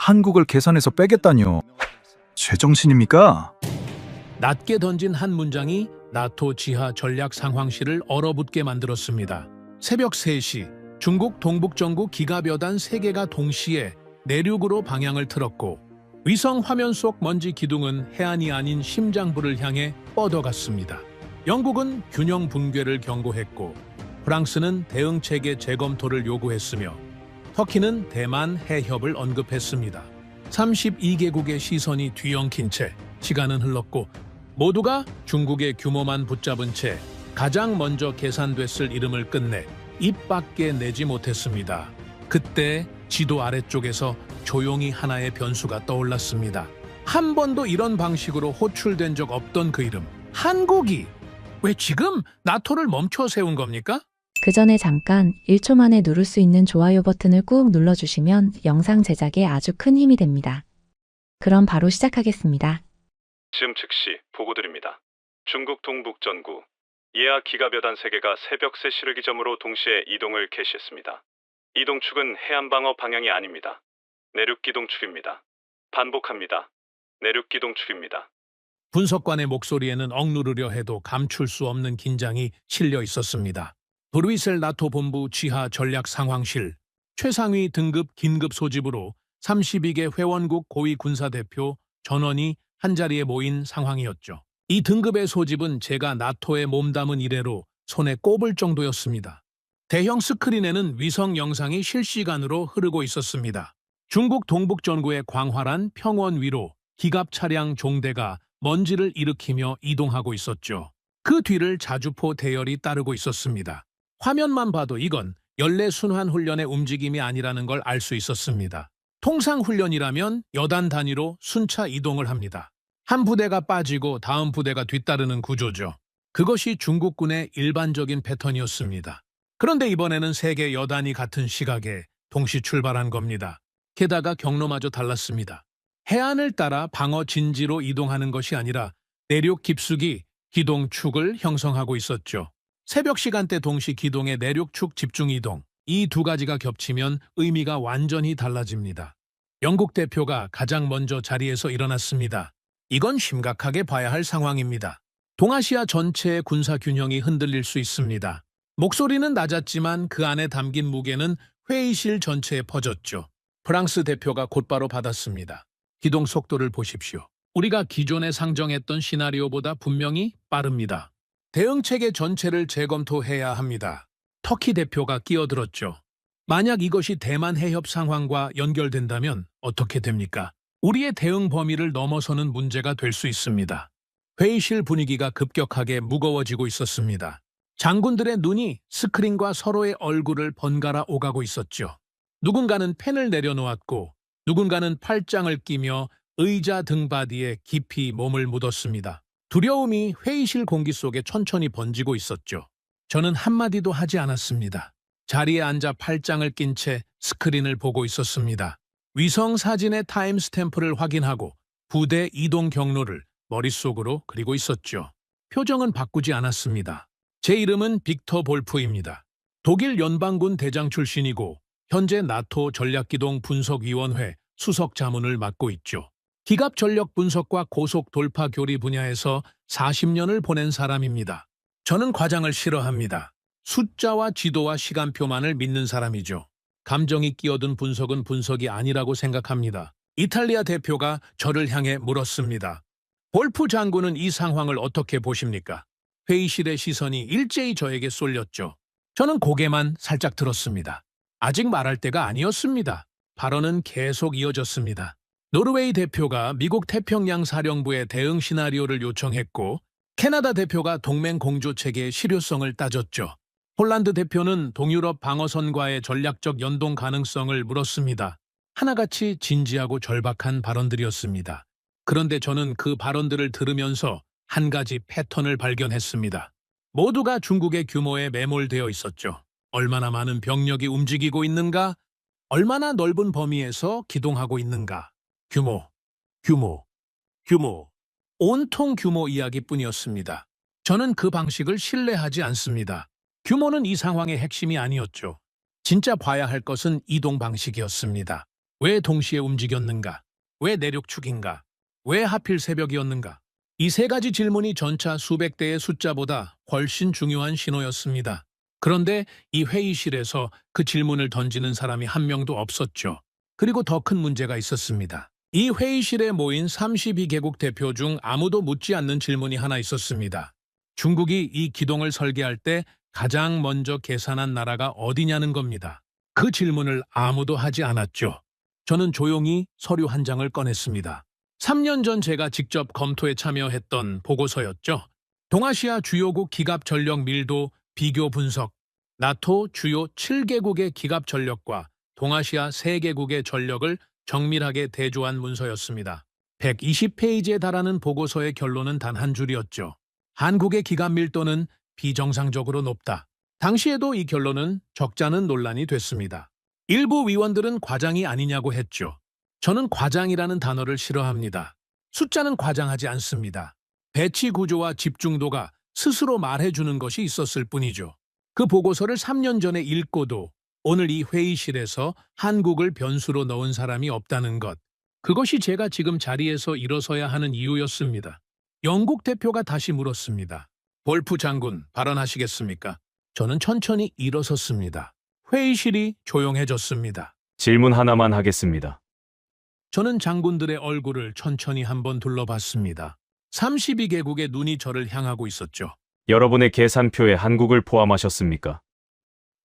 한국을 계산해서 빼겠다뇨. 제정신입니까? 낮게 던진 한 문장이 나토 지하 전략 상황실을 얼어붙게 만들었습니다. 새벽 3시 중국 동북정구 기갑여단 3개가 동시에 내륙으로 방향을 틀었고 위성 화면 속 먼지 기둥은 해안이 아닌 심장부를 향해 뻗어갔습니다. 영국은 균형 붕괴를 경고했고 프랑스는 대응체계 재검토를 요구했으며 터키는 대만 해협을 언급했습니다. 32개국의 시선이 뒤엉킨 채 시간은 흘렀고 모두가 중국의 규모만 붙잡은 채 가장 먼저 계산됐을 이름을 끝내 입 밖에 내지 못했습니다. 그때 지도 아래쪽에서 조용히 하나의 변수가 떠올랐습니다. 한 번도 이런 방식으로 호출된 적 없던 그 이름, 한국이 왜 지금 나토를 멈춰 세운 겁니까? 그 전에 잠깐 1초 만에 누를 수 있는 좋아요 버튼을 꾹 눌러주시면 영상 제작에 아주 큰 힘이 됩니다. 그럼 바로 시작하겠습니다. 지금 즉시 보고드립니다. 중국 동북전구 이하 기갑여단 3개가 새벽 3시를 기점으로 동시에 이동을 개시했습니다. 이동축은 해안방어 방향이 아닙니다. 내륙기동축입니다. 반복합니다. 내륙기동축입니다. 분석관의 목소리에는 억누르려 해도 감출 수 없는 긴장이 실려 있었습니다. 브뤼셀 나토 본부 지하 전략 상황실 최상위 등급 긴급 소집으로 32개 회원국 고위 군사대표 전원이 한자리에 모인 상황이었죠. 이 등급의 소집은 제가 나토에 몸담은 이래로 손에 꼽을 정도였습니다. 대형 스크린에는 위성 영상이 실시간으로 흐르고 있었습니다. 중국 동북전구의 광활한 평원 위로 기갑 차량 종대가 먼지를 일으키며 이동하고 있었죠. 그 뒤를 자주포 대열이 따르고 있었습니다. 화면만 봐도 이건 연례 순환 훈련의 움직임이 아니라는 걸 알 수 있었습니다. 통상 훈련이라면 여단 단위로 순차 이동을 합니다. 한 부대가 빠지고 다음 부대가 뒤따르는 구조죠. 그것이 중국군의 일반적인 패턴이었습니다. 그런데 이번에는 3개 여단이 같은 시각에 동시 출발한 겁니다. 게다가 경로마저 달랐습니다. 해안을 따라 방어 진지로 이동하는 것이 아니라 내륙 깊숙이 기동축을 형성하고 있었죠. 새벽 시간대 동시 기동의 내륙축 집중 이동, 이 두 가지가 겹치면 의미가 완전히 달라집니다. 영국 대표가 가장 먼저 자리에서 일어났습니다. 이건 심각하게 봐야 할 상황입니다. 동아시아 전체의 군사 균형이 흔들릴 수 있습니다. 목소리는 낮았지만 그 안에 담긴 무게는 회의실 전체에 퍼졌죠. 프랑스 대표가 곧바로 받았습니다. 기동 속도를 보십시오. 우리가 기존에 상정했던 시나리오보다 분명히 빠릅니다. 대응체계 전체를 재검토해야 합니다. 터키 대표가 끼어들었죠. 만약 이것이 대만 해협 상황과 연결된다면 어떻게 됩니까? 우리의 대응 범위를 넘어서는 문제가 될 수 있습니다. 회의실 분위기가 급격하게 무거워지고 있었습니다. 장군들의 눈이 스크린과 서로의 얼굴을 번갈아 오가고 있었죠. 누군가는 펜을 내려놓았고 누군가는 팔짱을 끼며 의자 등바디에 깊이 몸을 묻었습니다. 두려움이 회의실 공기 속에 천천히 번지고 있었죠. 저는 한마디도 하지 않았습니다. 자리에 앉아 팔짱을 낀 채 스크린을 보고 있었습니다. 위성 사진의 타임스탬프를 확인하고 부대 이동 경로를 머릿속으로 그리고 있었죠. 표정은 바꾸지 않았습니다. 제 이름은 빅터 볼프입니다. 독일 연방군 대장 출신이고 현재 나토 전략기동 분석위원회 수석 자문을 맡고 있죠. 기갑 전력 분석과 고속 돌파 교리 분야에서 40년을 보낸 사람입니다. 저는 과장을 싫어합니다. 숫자와 지도와 시간표만을 믿는 사람이죠. 감정이 끼어든 분석은 분석이 아니라고 생각합니다. 이탈리아 대표가 저를 향해 물었습니다. 볼프 장군은 이 상황을 어떻게 보십니까? 회의실의 시선이 일제히 저에게 쏠렸죠. 저는 고개만 살짝 들었습니다. 아직 말할 때가 아니었습니다. 발언은 계속 이어졌습니다. 노르웨이 대표가 미국 태평양 사령부에 대응 시나리오를 요청했고 캐나다 대표가 동맹 공조 체계의 실효성을 따졌죠. 폴란드 대표는 동유럽 방어선과의 전략적 연동 가능성을 물었습니다. 하나같이 진지하고 절박한 발언들이었습니다. 그런데 저는 그 발언들을 들으면서 한 가지 패턴을 발견했습니다. 모두가 중국의 규모에 매몰되어 있었죠. 얼마나 많은 병력이 움직이고 있는가? 얼마나 넓은 범위에서 기동하고 있는가? 규모, 규모, 규모. 온통 규모 이야기뿐이었습니다. 저는 그 방식을 신뢰하지 않습니다. 규모는 이 상황의 핵심이 아니었죠. 진짜 봐야 할 것은 이동 방식이었습니다. 왜 동시에 움직였는가? 왜 내륙축인가? 왜 하필 새벽이었는가? 이 세 가지 질문이 전차 수백 대의 숫자보다 훨씬 중요한 신호였습니다. 그런데 이 회의실에서 그 질문을 던지는 사람이 한 명도 없었죠. 그리고 더 큰 문제가 있었습니다. 이 회의실에 모인 32개국 대표 중 아무도 묻지 않는 질문이 하나 있었습니다. 중국이 이 기동을 설계할 때 가장 먼저 계산한 나라가 어디냐는 겁니다. 그 질문을 아무도 하지 않았죠. 저는 조용히 서류 한 장을 꺼냈습니다. 3년 전 제가 직접 검토에 참여했던 보고서였죠. 동아시아 주요국 기갑 전력 밀도 비교 분석, 나토 주요 7개국의 기갑 전력과 동아시아 3개국의 전력을 정밀하게 대조한 문서였습니다. 120페이지에 달하는 보고서의 결론은 단 한 줄이었죠. 한국의 기갑 밀도는 비정상적으로 높다. 당시에도 이 결론은 적잖은 논란이 됐습니다. 일부 위원들은 과장이 아니냐고 했죠. 저는 과장이라는 단어를 싫어합니다. 숫자는 과장하지 않습니다. 배치 구조와 집중도가 스스로 말해주는 것이 있었을 뿐이죠. 그 보고서를 3년 전에 읽고도 오늘 이 회의실에서 한국을 변수로 넣은 사람이 없다는 것. 그것이 제가 지금 자리에서 일어서야 하는 이유였습니다. 영국 대표가 다시 물었습니다. 볼프 장군, 발언하시겠습니까? 저는 천천히 일어섰습니다. 회의실이 조용해졌습니다. 질문 하나만 하겠습니다. 저는 장군들의 얼굴을 천천히 한번 둘러봤습니다. 32개국의 눈이 저를 향하고 있었죠. 여러분의 계산표에 한국을 포함하셨습니까?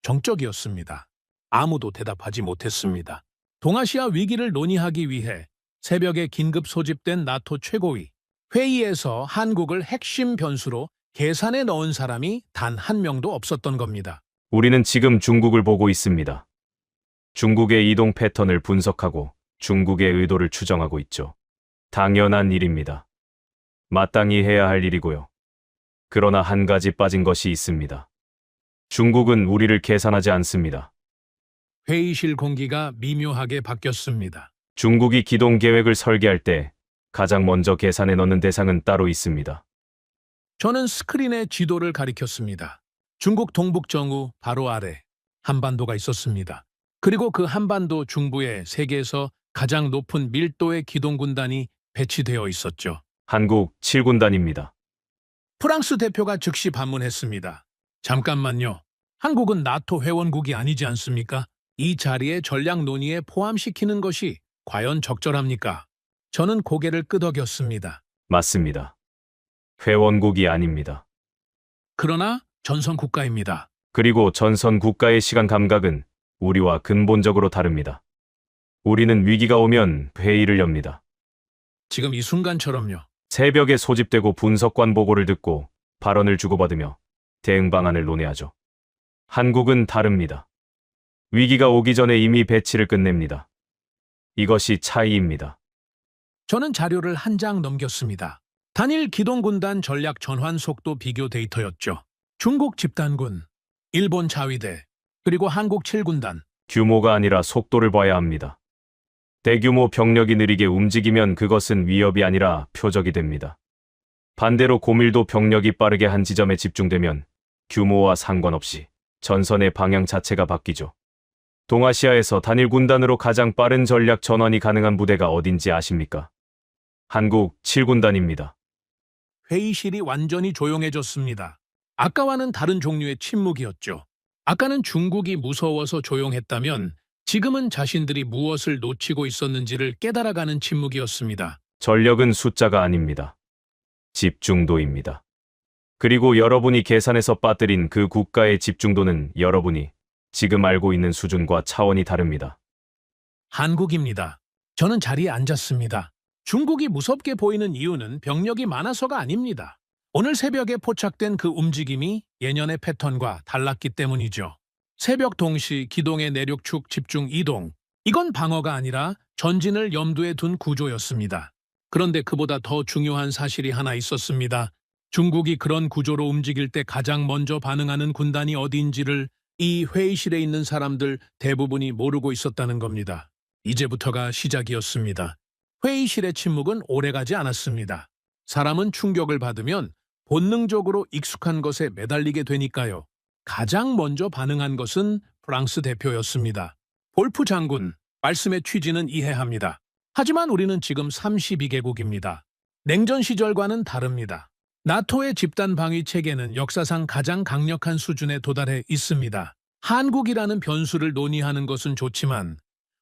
정적이었습니다. 아무도 대답하지 못했습니다. 동아시아 위기를 논의하기 위해 새벽에 긴급 소집된 나토 최고위 회의에서 한국을 핵심 변수로 계산에 넣은 사람이 단 한 명도 없었던 겁니다. 우리는 지금 중국을 보고 있습니다. 중국의 이동 패턴을 분석하고 중국의 의도를 추정하고 있죠. 당연한 일입니다. 마땅히 해야 할 일이고요. 그러나 한 가지 빠진 것이 있습니다. 중국은 우리를 계산하지 않습니다. 회의실 공기가 미묘하게 바뀌었습니다. 중국이 기동 계획을 설계할 때 가장 먼저 계산에 넣는 대상은 따로 있습니다. 저는 스크린에 지도를 가리켰습니다. 중국 동북정우 바로 아래 한반도가 있었습니다. 그리고 그 한반도 중부에 세계에서 가장 높은 밀도의 기동군단이 배치되어 있었죠. 한국 7군단입니다. 프랑스 대표가 즉시 반문했습니다. 잠깐만요. 한국은 나토 회원국이 아니지 않습니까? 이 자리에 전략 논의에 포함시키는 것이 과연 적절합니까? 저는 고개를 끄덕였습니다. 맞습니다. 회원국이 아닙니다. 그러나 전선 국가입니다. 그리고 전선 국가의 시간 감각은 우리와 근본적으로 다릅니다. 우리는 위기가 오면 회의를 엽니다. 지금 이 순간처럼요. 새벽에 소집되고 분석관 보고를 듣고 발언을 주고받으며 대응 방안을 논의하죠. 한국은 다릅니다. 위기가 오기 전에 이미 배치를 끝냅니다. 이것이 차이입니다. 저는 자료를 한 장 넘겼습니다. 단일 기동군단 전략 전환 속도 비교 데이터였죠. 중국 집단군, 일본 자위대, 그리고 한국 7군단. 규모가 아니라 속도를 봐야 합니다. 대규모 병력이 느리게 움직이면 그것은 위협이 아니라 표적이 됩니다. 반대로 고밀도 병력이 빠르게 한 지점에 집중되면 규모와 상관없이 전선의 방향 자체가 바뀌죠. 동아시아에서 단일 군단으로 가장 빠른 전략 전환이 가능한 부대가 어딘지 아십니까? 한국 7군단입니다. 회의실이 완전히 조용해졌습니다. 아까와는 다른 종류의 침묵이었죠. 아까는 중국이 무서워서 조용했다면 지금은 자신들이 무엇을 놓치고 있었는지를 깨달아가는 침묵이었습니다. 전력은 숫자가 아닙니다. 집중도입니다. 그리고 여러분이 계산해서 빠뜨린 그 국가의 집중도는 여러분이 지금 알고 있는 수준과 차원이 다릅니다. 한국입니다. 저는 자리에 앉았습니다. 중국이 무섭게 보이는 이유는 병력이 많아서가 아닙니다. 오늘 새벽에 포착된 그 움직임이 예년의 패턴과 달랐기 때문이죠. 새벽 동시 기동의 내륙축 집중 이동. 이건 방어가 아니라 전진을 염두에 둔 구조였습니다. 그런데 그보다 더 중요한 사실이 하나 있었습니다. 중국이 그런 구조로 움직일 때 가장 먼저 반응하는 군단이 어디인지를 이 회의실에 있는 사람들 대부분이 모르고 있었다는 겁니다. 이제부터가 시작이었습니다. 회의실의 침묵은 오래가지 않았습니다. 사람은 충격을 받으면 본능적으로 익숙한 것에 매달리게 되니까요. 가장 먼저 반응한 것은 프랑스 대표였습니다. 볼프 장군, 말씀의 취지는 이해합니다. 하지만 우리는 지금 32개국입니다. 냉전 시절과는 다릅니다. 나토의 집단 방위 체계는 역사상 가장 강력한 수준에 도달해 있습니다. 한국이라는 변수를 논의하는 것은 좋지만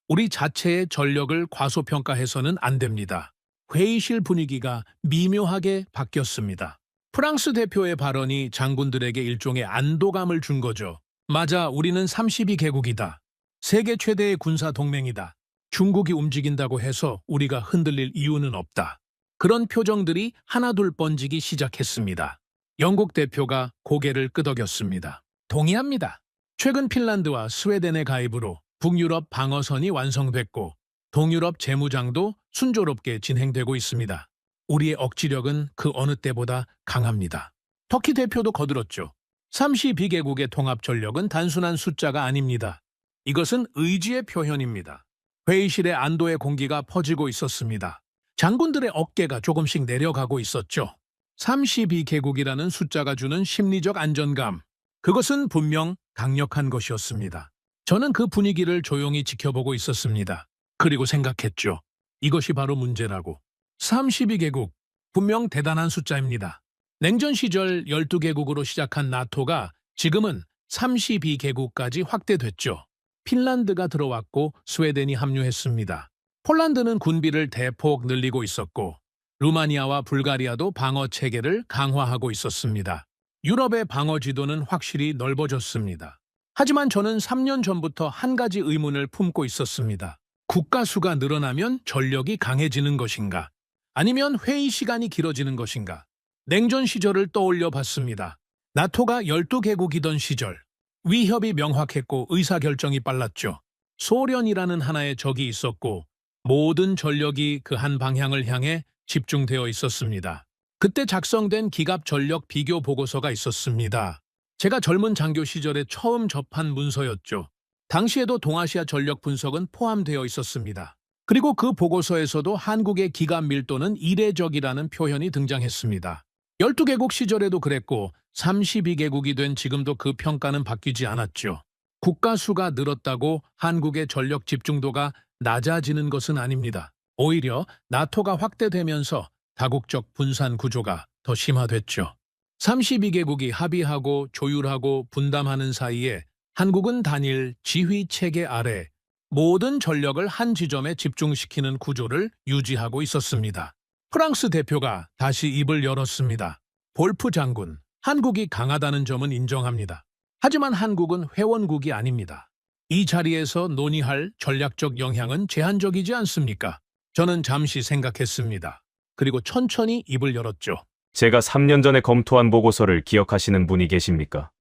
우리 자체의 전력을 과소평가해서는 안 됩니다. 회의실 분위기가 미묘하게 바뀌었습니다. 프랑스 대표의 발언이 장군들에게 일종의 안도감을 준 거죠. 맞아, 우리는 32개국이다. 세계 최대의 군사 동맹이다. 중국이 움직인다고 해서 우리가 흔들릴 이유는 없다. 그런 표정들이 하나둘 번지기 시작했습니다. 영국 대표가 고개를 끄덕였습니다. 동의합니다. 최근 핀란드와 스웨덴의 가입으로 북유럽 방어선이 완성됐고 동유럽 재무장도 순조롭게 진행되고 있습니다. 우리의 억지력은 그 어느 때보다 강합니다. 터키 대표도 거들었죠. 32개국의 통합 전력은 단순한 숫자가 아닙니다. 이것은 의지의 표현입니다. 회의실에 안도의 공기가 퍼지고 있었습니다. 장군들의 어깨가 조금씩 내려가고 있었죠. 32개국이라는 숫자가 주는 심리적 안정감. 그것은 분명 강력한 것이었습니다. 저는 그 분위기를 조용히 지켜보고 있었습니다. 그리고 생각했죠. 이것이 바로 문제라고. 32개국, 분명 대단한 숫자입니다. 냉전 시절 12개국으로 시작한 나토가 지금은 32개국까지 확대됐죠. 핀란드가 들어왔고 스웨덴이 합류했습니다. 폴란드는 군비를 대폭 늘리고 있었고 루마니아와 불가리아도 방어 체계를 강화하고 있었습니다. 유럽의 방어 지도는 확실히 넓어졌습니다. 하지만 저는 3년 전부터 한 가지 의문을 품고 있었습니다. 국가 수가 늘어나면 전력이 강해지는 것인가? 아니면 회의 시간이 길어지는 것인가? 냉전 시절을 떠올려 봤습니다. 나토가 12개국이던 시절, 위협이 명확했고 의사결정이 빨랐죠. 소련이라는 하나의 적이 있었고 모든 전력이 그 한 방향을 향해 집중되어 있었습니다. 그때 작성된 기갑 전력 비교 보고서가 있었습니다. 제가 젊은 장교 시절에 처음 접한 문서였죠. 당시에도 동아시아 전력 분석은 포함되어 있었습니다. 그리고 그 보고서에서도 한국의 기갑 밀도는 이례적이라는 표현이 등장했습니다. 12개국 시절에도 그랬고 32개국이 된 지금도 그 평가는 바뀌지 않았죠. 국가 수가 늘었다고 한국의 전력 집중도가 낮아지는 것은 아닙니다. 오히려 나토가 확대되면서 다국적 분산 구조가 더 심화됐죠. 32개국이 합의하고 조율하고 분담하는 사이에 한국은 단일 지휘 체계 아래 모든 전력을 한 지점에 집중시키는 구조를 유지하고 있었습니다. 프랑스 대표가 다시 입을 열었습니다. 볼프 장군, 한국이 강하다는 점은 인정합니다. 하지만 한국은 회원국이 아닙니다. 이 자리에서 논의할 전략적 영향은 제한적이지 않습니까? 저는 잠시 생각했습니다. 그리고 천천히 입을 열었죠. 제가 3년 전에 검토한 보고서를 기억하시는 분이 계십니까?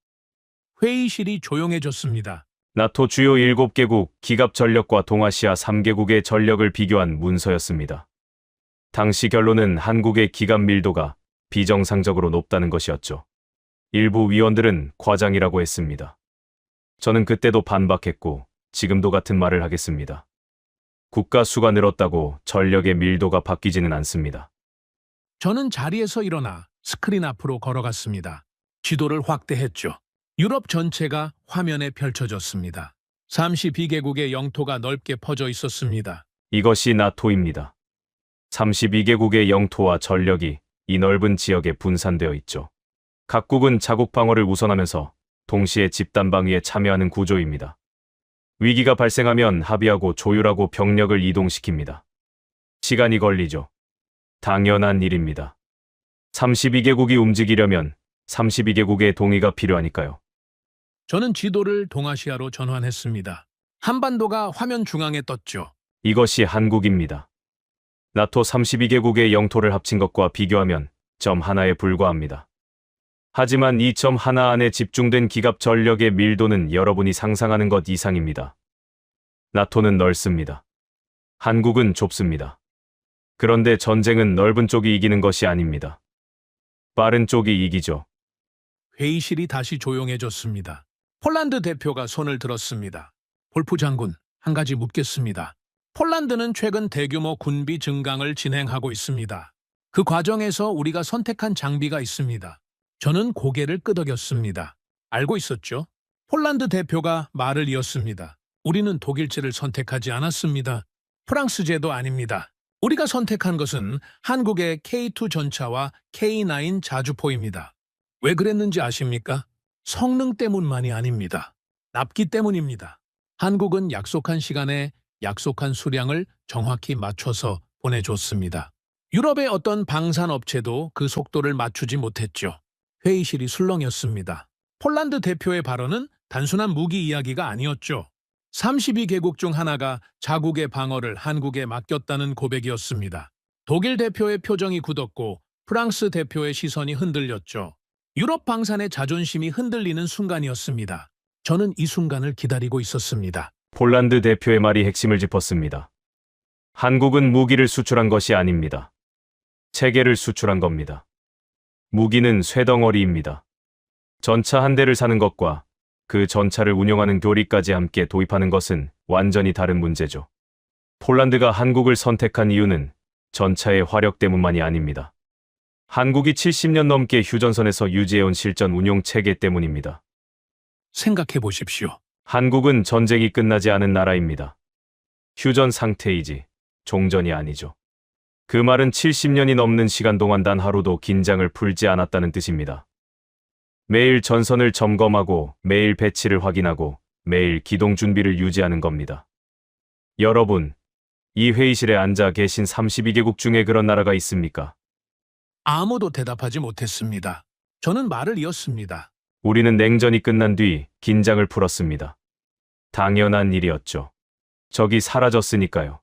회의실이 조용해졌습니다. 나토 주요 7개국 기갑 전력과 동아시아 3개국의 전력을 비교한 문서였습니다. 당시 결론은 한국의 기갑 밀도가 비정상적으로 높다는 것이었죠. 일부 위원들은 과장이라고 했습니다. 저는 그때도 반박했고 지금도 같은 말을 하겠습니다. 국가 수가 늘었다고 전력의 밀도가 바뀌지는 않습니다. 저는 자리에서 일어나 스크린 앞으로 걸어갔습니다. 지도를 확대했죠. 유럽 전체가 화면에 펼쳐졌습니다. 32개국의 영토가 넓게 퍼져 있었습니다. 이것이 나토입니다. 32개국의 영토와 전력이 이 넓은 지역에 분산되어 있죠. 각국은 자국 방어를 우선하면서 동시에 집단 방위에 참여하는 구조입니다. 위기가 발생하면 합의하고 조율하고 병력을 이동시킵니다. 시간이 걸리죠. 당연한 일입니다. 32개국이 움직이려면 32개국의 동의가 필요하니까요. 저는 지도를 동아시아로 전환했습니다. 한반도가 화면 중앙에 떴죠. 이것이 한국입니다. 나토 32개국의 영토를 합친 것과 비교하면 점 하나에 불과합니다. 하지만 이 점 하나 안에 집중된 기갑 전력의 밀도는 여러분이 상상하는 것 이상입니다. 나토는 넓습니다. 한국은 좁습니다. 그런데 전쟁은 넓은 쪽이 이기는 것이 아닙니다. 빠른 쪽이 이기죠. 회의실이 다시 조용해졌습니다. 폴란드 대표가 손을 들었습니다. 볼프 장군, 한 가지 묻겠습니다. 폴란드는 최근 대규모 군비 증강을 진행하고 있습니다. 그 과정에서 우리가 선택한 장비가 있습니다. 저는 고개를 끄덕였습니다. 알고 있었죠? 폴란드 대표가 말을 이었습니다. 우리는 독일제를 선택하지 않았습니다. 프랑스제도 아닙니다. 우리가 선택한 것은 한국의 K2 전차와 K9 자주포입니다. 왜 그랬는지 아십니까? 성능 때문만이 아닙니다. 납기 때문입니다. 한국은 약속한 시간에 약속한 수량을 정확히 맞춰서 보내줬습니다. 유럽의 어떤 방산업체도 그 속도를 맞추지 못했죠. 회의실이 술렁였습니다. 폴란드 대표의 발언은 단순한 무기 이야기가 아니었죠. 32개국 중 하나가 자국의 방어를 한국에 맡겼다는 고백이었습니다. 독일 대표의 표정이 굳었고 프랑스 대표의 시선이 흔들렸죠. 유럽 방산의 자존심이 흔들리는 순간이었습니다. 저는 이 순간을 기다리고 있었습니다. 폴란드 대표의 말이 핵심을 짚었습니다. 한국은 무기를 수출한 것이 아닙니다. 체계를 수출한 겁니다. 무기는 쇠덩어리입니다. 전차 한 대를 사는 것과 그 전차를 운영하는 교리까지 함께 도입하는 것은 완전히 다른 문제죠. 폴란드가 한국을 선택한 이유는 전차의 화력 때문만이 아닙니다. 한국이 70년 넘게 휴전선에서 유지해온 실전 운용 체계 때문입니다. 생각해 보십시오. 한국은 전쟁이 끝나지 않은 나라입니다. 휴전 상태이지 종전이 아니죠. 그 말은 70년이 넘는 시간 동안 단 하루도 긴장을 풀지 않았다는 뜻입니다. 매일 전선을 점검하고 매일 배치를 확인하고 매일 기동 준비를 유지하는 겁니다. 여러분, 이 회의실에 앉아 계신 32개국 중에 그런 나라가 있습니까? 아무도 대답하지 못했습니다. 저는 말을 이었습니다. 우리는 냉전이 끝난 뒤 긴장을 풀었습니다. 당연한 일이었죠. 적이 사라졌으니까요.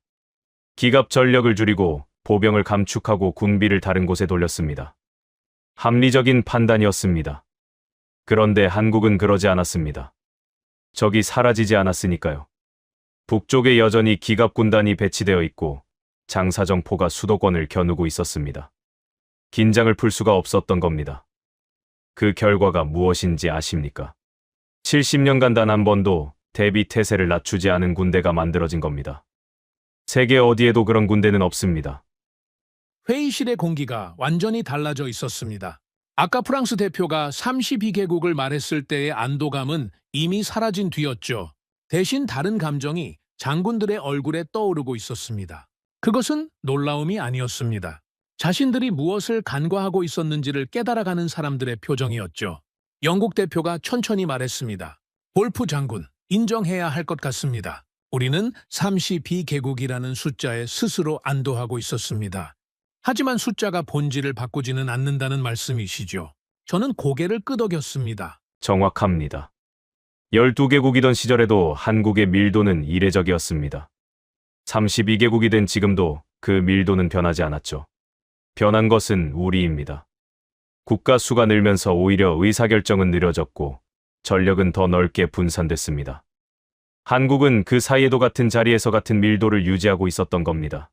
기갑 전력을 줄이고 보병을 감축하고 군비를 다른 곳에 돌렸습니다. 합리적인 판단이었습니다. 그런데 한국은 그러지 않았습니다. 적이 사라지지 않았으니까요. 북쪽에 여전히 기갑 군단이 배치되어 있고 장사정포가 수도권을 겨누고 있었습니다. 긴장을 풀 수가 없었던 겁니다. 그 결과가 무엇인지 아십니까? 70년간 단 한 번도 대비 태세를 낮추지 않은 군대가 만들어진 겁니다. 세계 어디에도 그런 군대는 없습니다. 회의실의 공기가 완전히 달라져 있었습니다. 아까 프랑스 대표가 32개국을 말했을 때의 안도감은 이미 사라진 뒤였죠. 대신 다른 감정이 장군들의 얼굴에 떠오르고 있었습니다. 그것은 놀라움이 아니었습니다. 자신들이 무엇을 간과하고 있었는지를 깨달아가는 사람들의 표정이었죠. 영국 대표가 천천히 말했습니다. 볼프 장군, 인정해야 할 것 같습니다. 우리는 32개국이라는 숫자에 스스로 안도하고 있었습니다. 하지만 숫자가 본질을 바꾸지는 않는다는 말씀이시죠. 저는 고개를 끄덕였습니다. 정확합니다. 12개국이던 시절에도 한국의 밀도는 이례적이었습니다. 32개국이 된 지금도 그 밀도는 변하지 않았죠. 변한 것은 우리입니다. 국가 수가 늘면서 오히려 의사결정은 느려졌고 전력은 더 넓게 분산됐습니다. 한국은 그 사이에도 같은 자리에서 같은 밀도를 유지하고 있었던 겁니다.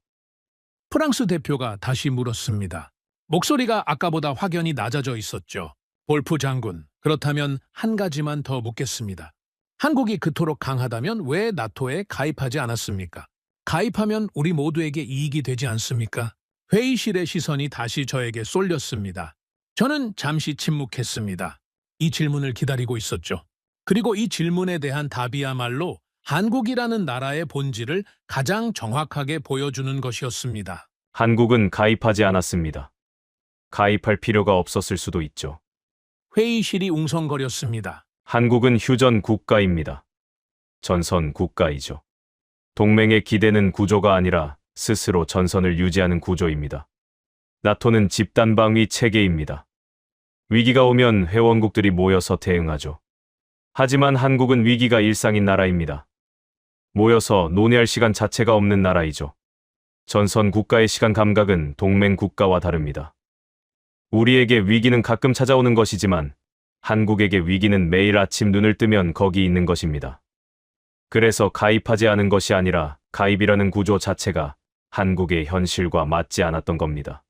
프랑스 대표가 다시 물었습니다. 목소리가 아까보다 확연히 낮아져 있었죠. 볼프 장군, 그렇다면 한 가지만 더 묻겠습니다. 한국이 그토록 강하다면 왜 나토에 가입하지 않았습니까? 가입하면 우리 모두에게 이익이 되지 않습니까? 회의실의 시선이 다시 저에게 쏠렸습니다. 저는 잠시 침묵했습니다. 이 질문을 기다리고 있었죠. 그리고 이 질문에 대한 답이야말로 한국이라는 나라의 본질을 가장 정확하게 보여주는 것이었습니다. 한국은 가입하지 않았습니다. 가입할 필요가 없었을 수도 있죠. 회의실이 웅성거렸습니다. 한국은 휴전 국가입니다. 전선 국가이죠. 동맹의 기대는 구조가 아니라 스스로 전선을 유지하는 구조입니다. 나토는 집단방위 체계입니다. 위기가 오면 회원국들이 모여서 대응하죠. 하지만 한국은 위기가 일상인 나라입니다. 모여서 논의할 시간 자체가 없는 나라이죠. 전선 국가의 시간 감각은 동맹 국가와 다릅니다. 우리에게 위기는 가끔 찾아오는 것이지만 한국에게 위기는 매일 아침 눈을 뜨면 거기 있는 것입니다. 그래서 가입하지 않은 것이 아니라 가입이라는 구조 자체가 한국의 현실과 맞지 않았던 겁니다.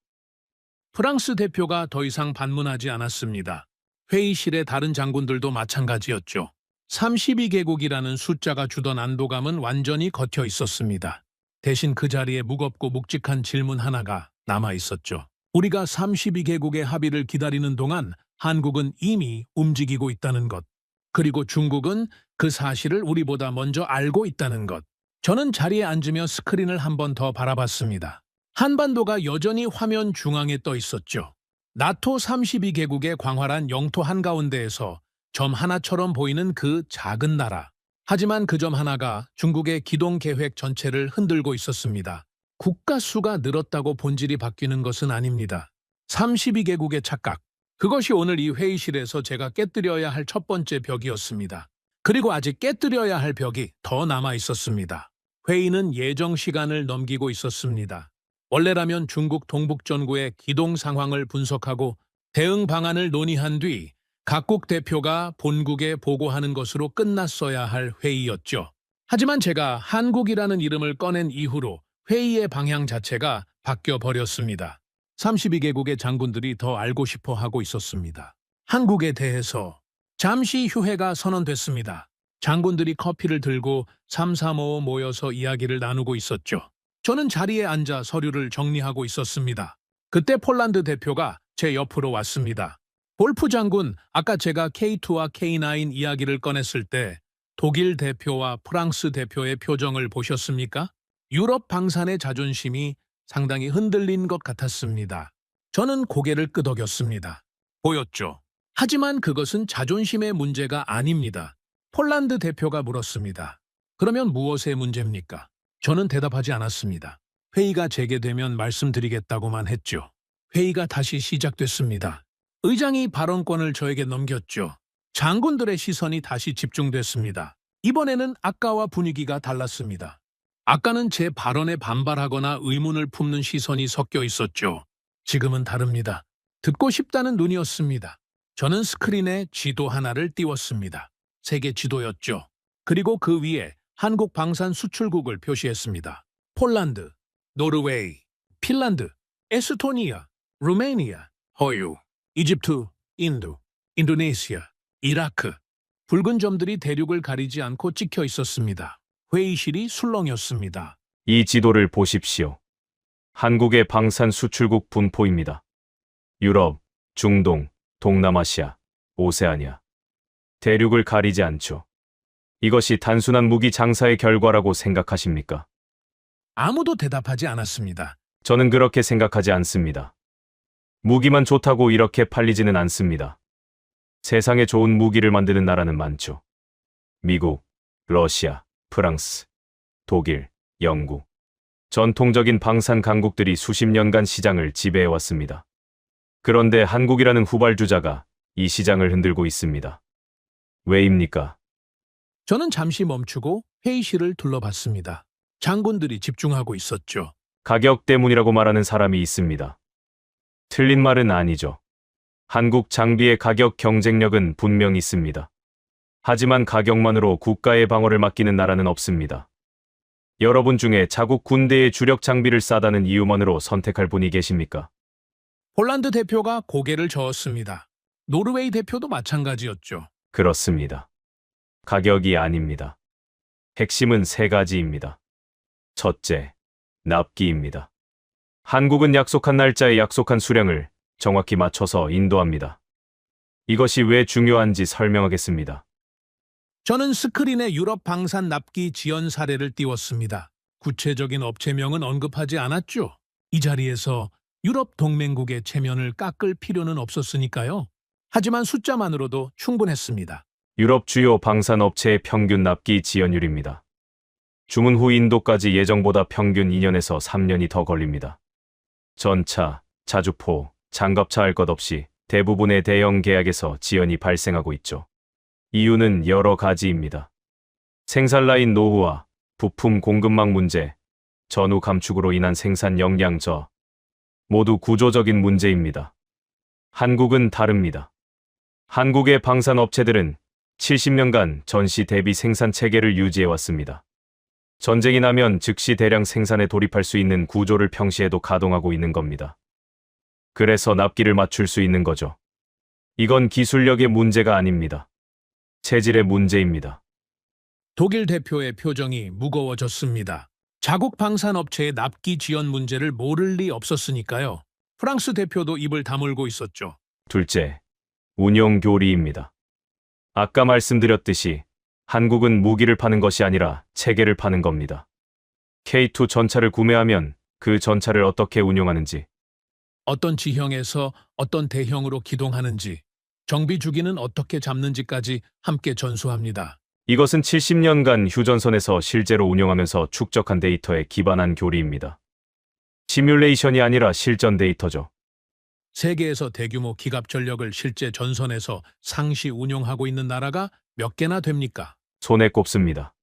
프랑스 대표가 더 이상 반문하지 않았습니다. 회의실의 다른 장군들도 마찬가지였죠. 32개국이라는 숫자가 주던 안도감은 완전히 걷혀 있었습니다. 대신 그 자리에 무겁고 묵직한 질문 하나가 남아 있었죠. 우리가 32개국의 합의를 기다리는 동안 한국은 이미 움직이고 있다는 것. 그리고 중국은 그 사실을 우리보다 먼저 알고 있다는 것. 저는 자리에 앉으며 스크린을 한 번 더 바라봤습니다. 한반도가 여전히 화면 중앙에 떠 있었죠. 나토 32개국의 광활한 영토 한가운데에서 점 하나처럼 보이는 그 작은 나라. 하지만 그 점 하나가 중국의 기동 계획 전체를 흔들고 있었습니다. 국가 수가 늘었다고 본질이 바뀌는 것은 아닙니다. 32개국의 착각. 그것이 오늘 이 회의실에서 제가 깨뜨려야 할 첫 번째 벽이었습니다. 그리고 아직 깨뜨려야 할 벽이 더 남아 있었습니다. 회의는 예정 시간을 넘기고 있었습니다. 원래라면 중국 동북전구의 기동 상황을 분석하고 대응 방안을 논의한 뒤 각국 대표가 본국에 보고하는 것으로 끝났어야 할 회의였죠. 하지만 제가 한국이라는 이름을 꺼낸 이후로 회의의 방향 자체가 바뀌어 버렸습니다. 32개국의 장군들이 더 알고 싶어 하고 있었습니다. 한국에 대해서 잠시 휴회가 선언됐습니다. 장군들이 커피를 들고 삼삼오오 모여서 이야기를 나누고 있었죠. 저는 자리에 앉아 서류를 정리하고 있었습니다. 그때 폴란드 대표가 제 옆으로 왔습니다. 볼프 장군, 아까 제가 K2와 K9 이야기를 꺼냈을 때 독일 대표와 프랑스 대표의 표정을 보셨습니까? 유럽 방산의 자존심이 상당히 흔들린 것 같았습니다. 저는 고개를 끄덕였습니다. 보였죠. 하지만 그것은 자존심의 문제가 아닙니다. 폴란드 대표가 물었습니다. 그러면 무엇의 문제입니까? 저는 대답하지 않았습니다. 회의가 재개되면 말씀드리겠다고만 했죠. 회의가 다시 시작됐습니다. 의장이 발언권을 저에게 넘겼죠. 장군들의 시선이 다시 집중됐습니다. 이번에는 아까와 분위기가 달랐습니다. 아까는 제 발언에 반발하거나 의문을 품는 시선이 섞여 있었죠. 지금은 다릅니다. 듣고 싶다는 눈이었습니다. 저는 스크린에 지도 하나를 띄웠습니다. 세계 지도였죠. 그리고 그 위에 한국 방산 수출국을 표시했습니다. 폴란드, 노르웨이, 핀란드, 에스토니아, 루메니아, 호유, 이집트, 인도, 인도네시아, 이라크. 붉은 점들이 대륙을 가리지 않고 찍혀 있었습니다. 회의실이 술렁였습니다. 이 지도를 보십시오. 한국의 방산 수출국 분포입니다. 유럽, 중동, 동남아시아, 오세아니아. 대륙을 가리지 않죠. 이것이 단순한 무기 장사의 결과라고 생각하십니까? 아무도 대답하지 않았습니다. 저는 그렇게 생각하지 않습니다. 무기만 좋다고 이렇게 팔리지는 않습니다. 세상에 좋은 무기를 만드는 나라는 많죠. 미국, 러시아, 프랑스, 독일, 영국. 전통적인 방산 강국들이 수십 년간 시장을 지배해왔습니다. 그런데 한국이라는 후발주자가 이 시장을 흔들고 있습니다. 왜입니까? 저는 잠시 멈추고 회의실을 둘러봤습니다. 장군들이 집중하고 있었죠. 가격 때문이라고 말하는 사람이 있습니다. 틀린 말은 아니죠. 한국 장비의 가격 경쟁력은 분명 있습니다. 하지만 가격만으로 국가의 방어를 맡기는 나라는 없습니다. 여러분 중에 자국 군대의 주력 장비를 싸다는 이유만으로 선택할 분이 계십니까? 폴란드 대표가 고개를 저었습니다. 노르웨이 대표도 마찬가지였죠. 그렇습니다. 가격이 아닙니다. 핵심은 세 가지입니다. 첫째, 납기입니다. 한국은 약속한 날짜에 약속한 수량을 정확히 맞춰서 인도합니다. 이것이 왜 중요한지 설명하겠습니다. 저는 스크린에 유럽 방산 납기 지연 사례를 띄웠습니다. 구체적인 업체명은 언급하지 않았죠. 이 자리에서 유럽 동맹국의 체면을 깎을 필요는 없었으니까요. 하지만 숫자만으로도 충분했습니다. 유럽 주요 방산 업체의 평균 납기 지연율입니다. 주문 후 인도까지 예정보다 평균 2년에서 3년이 더 걸립니다. 전차, 자주포, 장갑차 할 것 없이 대부분의 대형 계약에서 지연이 발생하고 있죠. 이유는 여러 가지입니다. 생산 라인 노후화, 부품 공급망 문제, 전후 감축으로 인한 생산 역량 저하, 모두 구조적인 문제입니다. 한국은 다릅니다. 한국의 방산 업체들은 70년간 전시 대비 생산 체계를 유지해왔습니다. 전쟁이 나면 즉시 대량 생산에 돌입할 수 있는 구조를 평시에도 가동하고 있는 겁니다. 그래서 납기를 맞출 수 있는 거죠. 이건 기술력의 문제가 아닙니다. 체질의 문제입니다. 독일 대표의 표정이 무거워졌습니다. 자국 방산업체의 납기 지연 문제를 모를 리 없었으니까요. 프랑스 대표도 입을 다물고 있었죠. 둘째, 운영 교리입니다. 아까 말씀드렸듯이 한국은 무기를 파는 것이 아니라 체계를 파는 겁니다. K2 전차를 구매하면 그 전차를 어떻게 운용하는지, 어떤 지형에서 어떤 대형으로 기동하는지, 정비 주기는 어떻게 잡는지까지 함께 전수합니다. 이것은 70년간 휴전선에서 실제로 운용하면서 축적한 데이터에 기반한 교리입니다. 시뮬레이션이 아니라 실전 데이터죠. 세계에서 대규모 기갑 전력을 실제 전선에서 상시 운용하고 있는 나라가 몇 개나 됩니까? 손에 꼽습니다.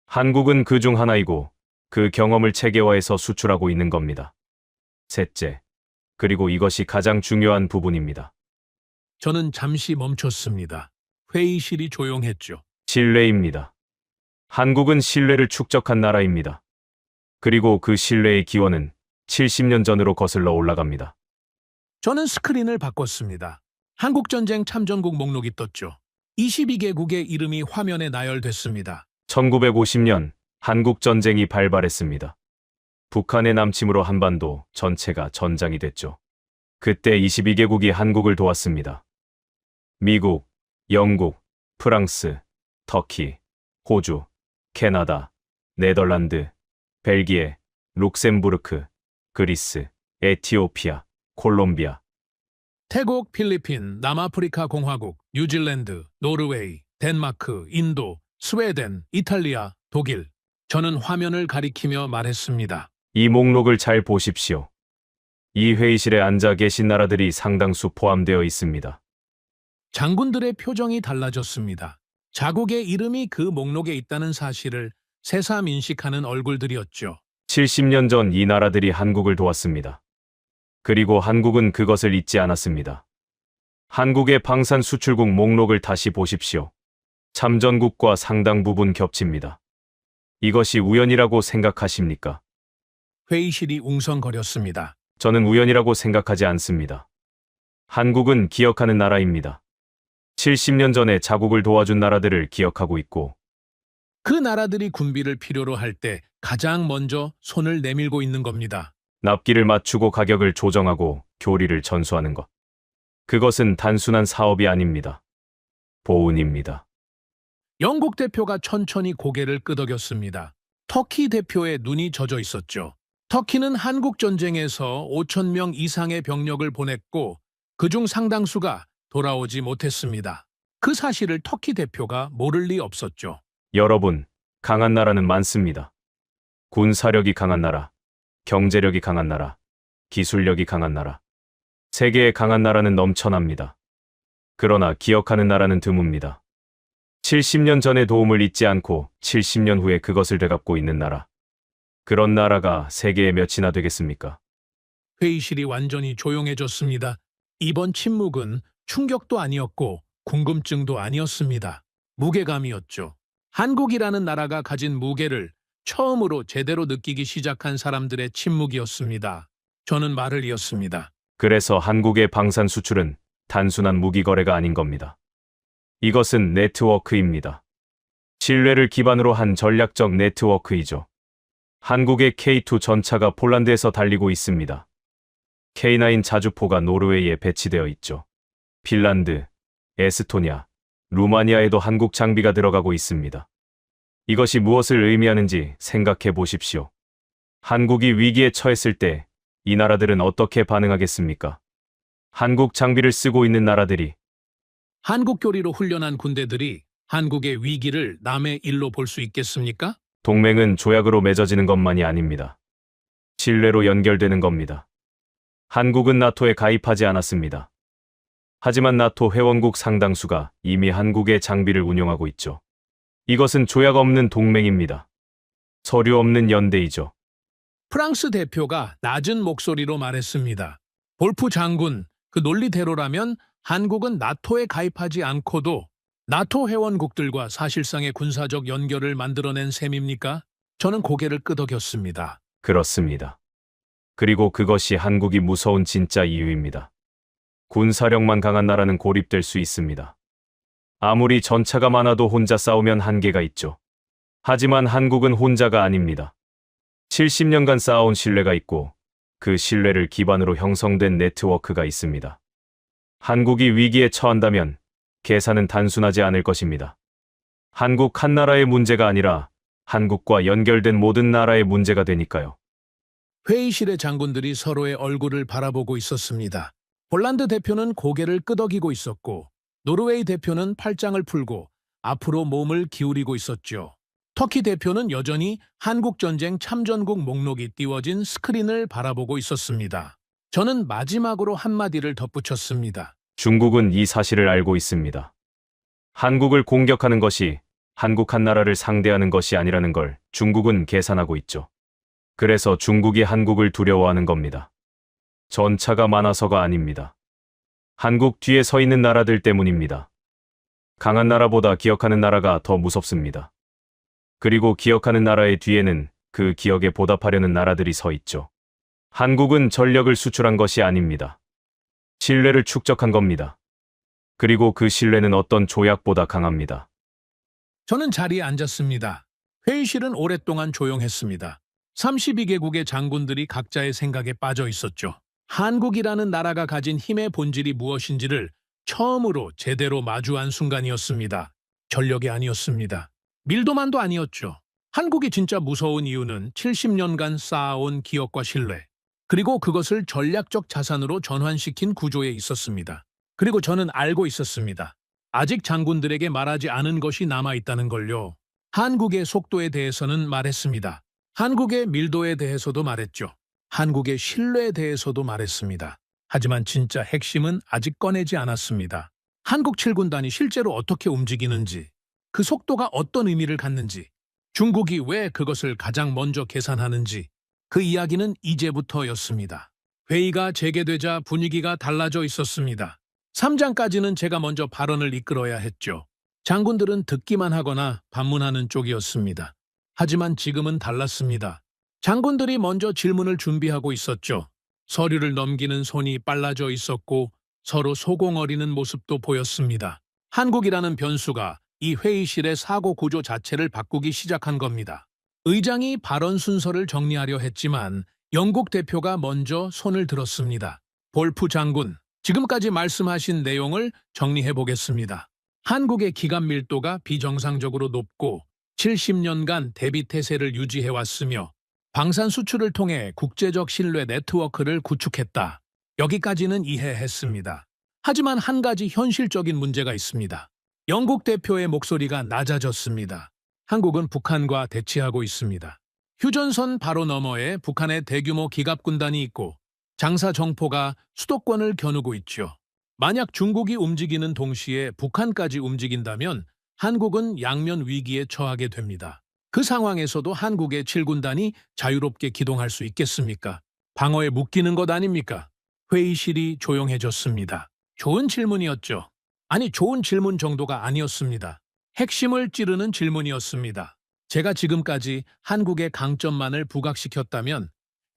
한국은 그 중 하나이고 그 경험을 체계화해서 수출하고 있는 겁니다. 셋째, 그리고 이것이 가장 중요한 부분입니다. 저는 잠시 멈췄습니다. 회의실이 조용했죠. 신뢰입니다. 한국은 신뢰를 축적한 나라입니다. 그리고 그 신뢰의 기원은 70년 전으로 거슬러 올라갑니다. 저는 스크린을 바꿨습니다. 한국전쟁 참전국 목록이 떴죠. 22개국의 이름이 화면에 나열됐습니다. 1950년 한국전쟁이 발발했습니다. 북한의 남침으로 한반도 전체가 전장이 됐죠. 그때 22개국이 한국을 도왔습니다. 미국, 영국, 프랑스, 터키, 호주, 캐나다, 네덜란드, 벨기에, 룩셈부르크, 그리스, 에티오피아, 콜롬비아. 태국, 필리핀, 남아프리카 공화국, 뉴질랜드, 노르웨이, 덴마크, 인도, 스웨덴, 이탈리아, 독일. 저는 화면을 가리키며 말했습니다. 이 목록을 잘 보십시오. 이 회의실에 앉아 계신 나라들이 상당수 포함되어 있습니다. 장군들의 표정이 달라졌습니다. 자국의 이름이 그 목록에 있다는 사실을 새삼 인식하는 얼굴들이었죠. 70년 전 이 나라들이 한국을 도왔습니다. 그리고 한국은 그것을 잊지 않았습니다. 한국의 방산 수출국 목록을 다시 보십시오. 참전국과 상당 부분 겹칩니다. 이것이 우연이라고 생각하십니까? 회의실이 웅성거렸습니다. 저는 우연이라고 생각하지 않습니다. 한국은 기억하는 나라입니다. 70년 전에 자국을 도와준 나라들을 기억하고 있고, 그 나라들이 군비를 필요로 할 때 가장 먼저 손을 내밀고 있는 겁니다. 납기를 맞추고 가격을 조정하고 교리를 전수하는 것. 그것은 단순한 사업이 아닙니다. 보은입니다. 영국 대표가 천천히 고개를 끄덕였습니다. 터키 대표의 눈이 젖어 있었죠. 터키는 한국 전쟁에서 5천 명 이상의 병력을 보냈고 그중 상당수가 돌아오지 못했습니다. 그 사실을 터키 대표가 모를 리 없었죠. 여러분, 강한 나라는 많습니다. 군사력이 강한 나라, 경제력이 강한 나라, 기술력이 강한 나라. 세계의 강한 나라는 넘쳐납니다. 그러나 기억하는 나라는 드뭅니다. 70년 전의 도움을 잊지 않고 70년 후에 그것을 되갚고 있는 나라. 그런 나라가 세계에 몇이나 되겠습니까? 회의실이 완전히 조용해졌습니다. 이번 침묵은 충격도 아니었고 궁금증도 아니었습니다. 무게감이었죠. 한국이라는 나라가 가진 무게를 처음으로 제대로 느끼기 시작한 사람들의 침묵이었습니다. 저는 말을 이었습니다. 그래서 한국의 방산 수출은 단순한 무기 거래가 아닌 겁니다. 이것은 네트워크입니다. 신뢰를 기반으로 한 전략적 네트워크이죠. 한국의 K2 전차가 폴란드에서 달리고 있습니다. K9 자주포가 노르웨이에 배치되어 있죠. 핀란드, 에스토니아, 루마니아에도 한국 장비가 들어가고 있습니다. 이것이 무엇을 의미하는지 생각해 보십시오. 한국이 위기에 처했을 때 이 나라들은 어떻게 반응하겠습니까? 한국 장비를 쓰고 있는 나라들이 한국 교리로 훈련한 군대들이 한국의 위기를 남의 일로 볼 수 있겠습니까? 동맹은 조약으로 맺어지는 것만이 아닙니다. 신뢰로 연결되는 겁니다. 한국은 나토에 가입하지 않았습니다. 하지만 나토 회원국 상당수가 이미 한국의 장비를 운용하고 있죠. 이것은 조약 없는 동맹입니다. 서류 없는 연대이죠. 프랑스 대표가 낮은 목소리로 말했습니다. 볼프 장군, 그 논리대로라면 한국은 나토에 가입하지 않고도 나토 회원국들과 사실상의 군사적 연결을 만들어낸 셈입니까? 저는 고개를 끄덕였습니다. 그렇습니다. 그리고 그것이 한국이 무서운 진짜 이유입니다. 군사력만 강한 나라는 고립될 수 있습니다. 아무리 전차가 많아도 혼자 싸우면 한계가 있죠. 하지만 한국은 혼자가 아닙니다. 70년간 쌓아온 신뢰가 있고 그 신뢰를 기반으로 형성된 네트워크가 있습니다. 한국이 위기에 처한다면 계산은 단순하지 않을 것입니다. 한국 한 나라의 문제가 아니라 한국과 연결된 모든 나라의 문제가 되니까요. 회의실의 장군들이 서로의 얼굴을 바라보고 있었습니다. 폴란드 대표는 고개를 끄덕이고 있었고 노르웨이 대표는 팔짱을 풀고 앞으로 몸을 기울이고 있었죠. 터키 대표는 여전히 한국전쟁 참전국 목록이 띄워진 스크린을 바라보고 있었습니다. 저는 마지막으로 한마디를 덧붙였습니다. 중국은 이 사실을 알고 있습니다. 한국을 공격하는 것이 한국 한 나라를 상대하는 것이 아니라는 걸 중국은 계산하고 있죠. 그래서 중국이 한국을 두려워하는 겁니다. 전차가 많아서가 아닙니다. 한국 뒤에 서 있는 나라들 때문입니다. 강한 나라보다 기억하는 나라가 더 무섭습니다. 그리고 기억하는 나라의 뒤에는 그 기억에 보답하려는 나라들이 서 있죠. 한국은 전력을 수출한 것이 아닙니다. 신뢰를 축적한 겁니다. 그리고 그 신뢰는 어떤 조약보다 강합니다. 저는 자리에 앉았습니다. 회의실은 오랫동안 조용했습니다. 32개국의 장군들이 각자의 생각에 빠져 있었죠. 한국이라는 나라가 가진 힘의 본질이 무엇인지를 처음으로 제대로 마주한 순간이었습니다. 전력이 아니었습니다. 밀도만도 아니었죠. 한국이 진짜 무서운 이유는 70년간 쌓아온 기억과 신뢰, 그리고 그것을 전략적 자산으로 전환시킨 구조에 있었습니다. 그리고 저는 알고 있었습니다. 아직 장군들에게 말하지 않은 것이 남아있다는 걸요. 한국의 속도에 대해서는 말했습니다. 한국의 밀도에 대해서도 말했죠. 한국의 신뢰에 대해서도 말했습니다. 하지만 진짜 핵심은 아직 꺼내지 않았습니다. 한국 7군단이 실제로 어떻게 움직이는지, 그 속도가 어떤 의미를 갖는지, 중국이 왜 그것을 가장 먼저 계산하는지, 그 이야기는 이제부터였습니다. 회의가 재개되자 분위기가 달라져 있었습니다. 3장까지는 제가 먼저 발언을 이끌어야 했죠. 장군들은 듣기만 하거나 반문하는 쪽이었습니다. 하지만 지금은 달랐습니다. 장군들이 먼저 질문을 준비하고 있었죠. 서류를 넘기는 손이 빨라져 있었고 서로 소공어리는 모습도 보였습니다. 한국이라는 변수가 이 회의실의 사고 구조 자체를 바꾸기 시작한 겁니다. 의장이 발언 순서를 정리하려 했지만 영국 대표가 먼저 손을 들었습니다. 볼프 장군, 지금까지 말씀하신 내용을 정리해 보겠습니다. 한국의 기간 밀도가 비정상적으로 높고 70년간 대비 태세를 유지해왔으며 방산 수출을 통해 국제적 신뢰 네트워크를 구축했다. 여기까지는 이해했습니다. 하지만 한 가지 현실적인 문제가 있습니다. 영국 대표의 목소리가 낮아졌습니다. 한국은 북한과 대치하고 있습니다. 휴전선 바로 너머에 북한의 대규모 기갑군단이 있고 장사 정포가 수도권을 겨누고 있죠. 만약 중국이 움직이는 동시에 북한까지 움직인다면 한국은 양면 위기에 처하게 됩니다. 그 상황에서도 한국의 7군단이 자유롭게 기동할 수 있겠습니까? 방어에 묶이는 것 아닙니까? 회의실이 조용해졌습니다. 좋은 질문이었죠. 아니, 좋은 질문 정도가 아니었습니다. 핵심을 찌르는 질문이었습니다. 제가 지금까지 한국의 강점만을 부각시켰다면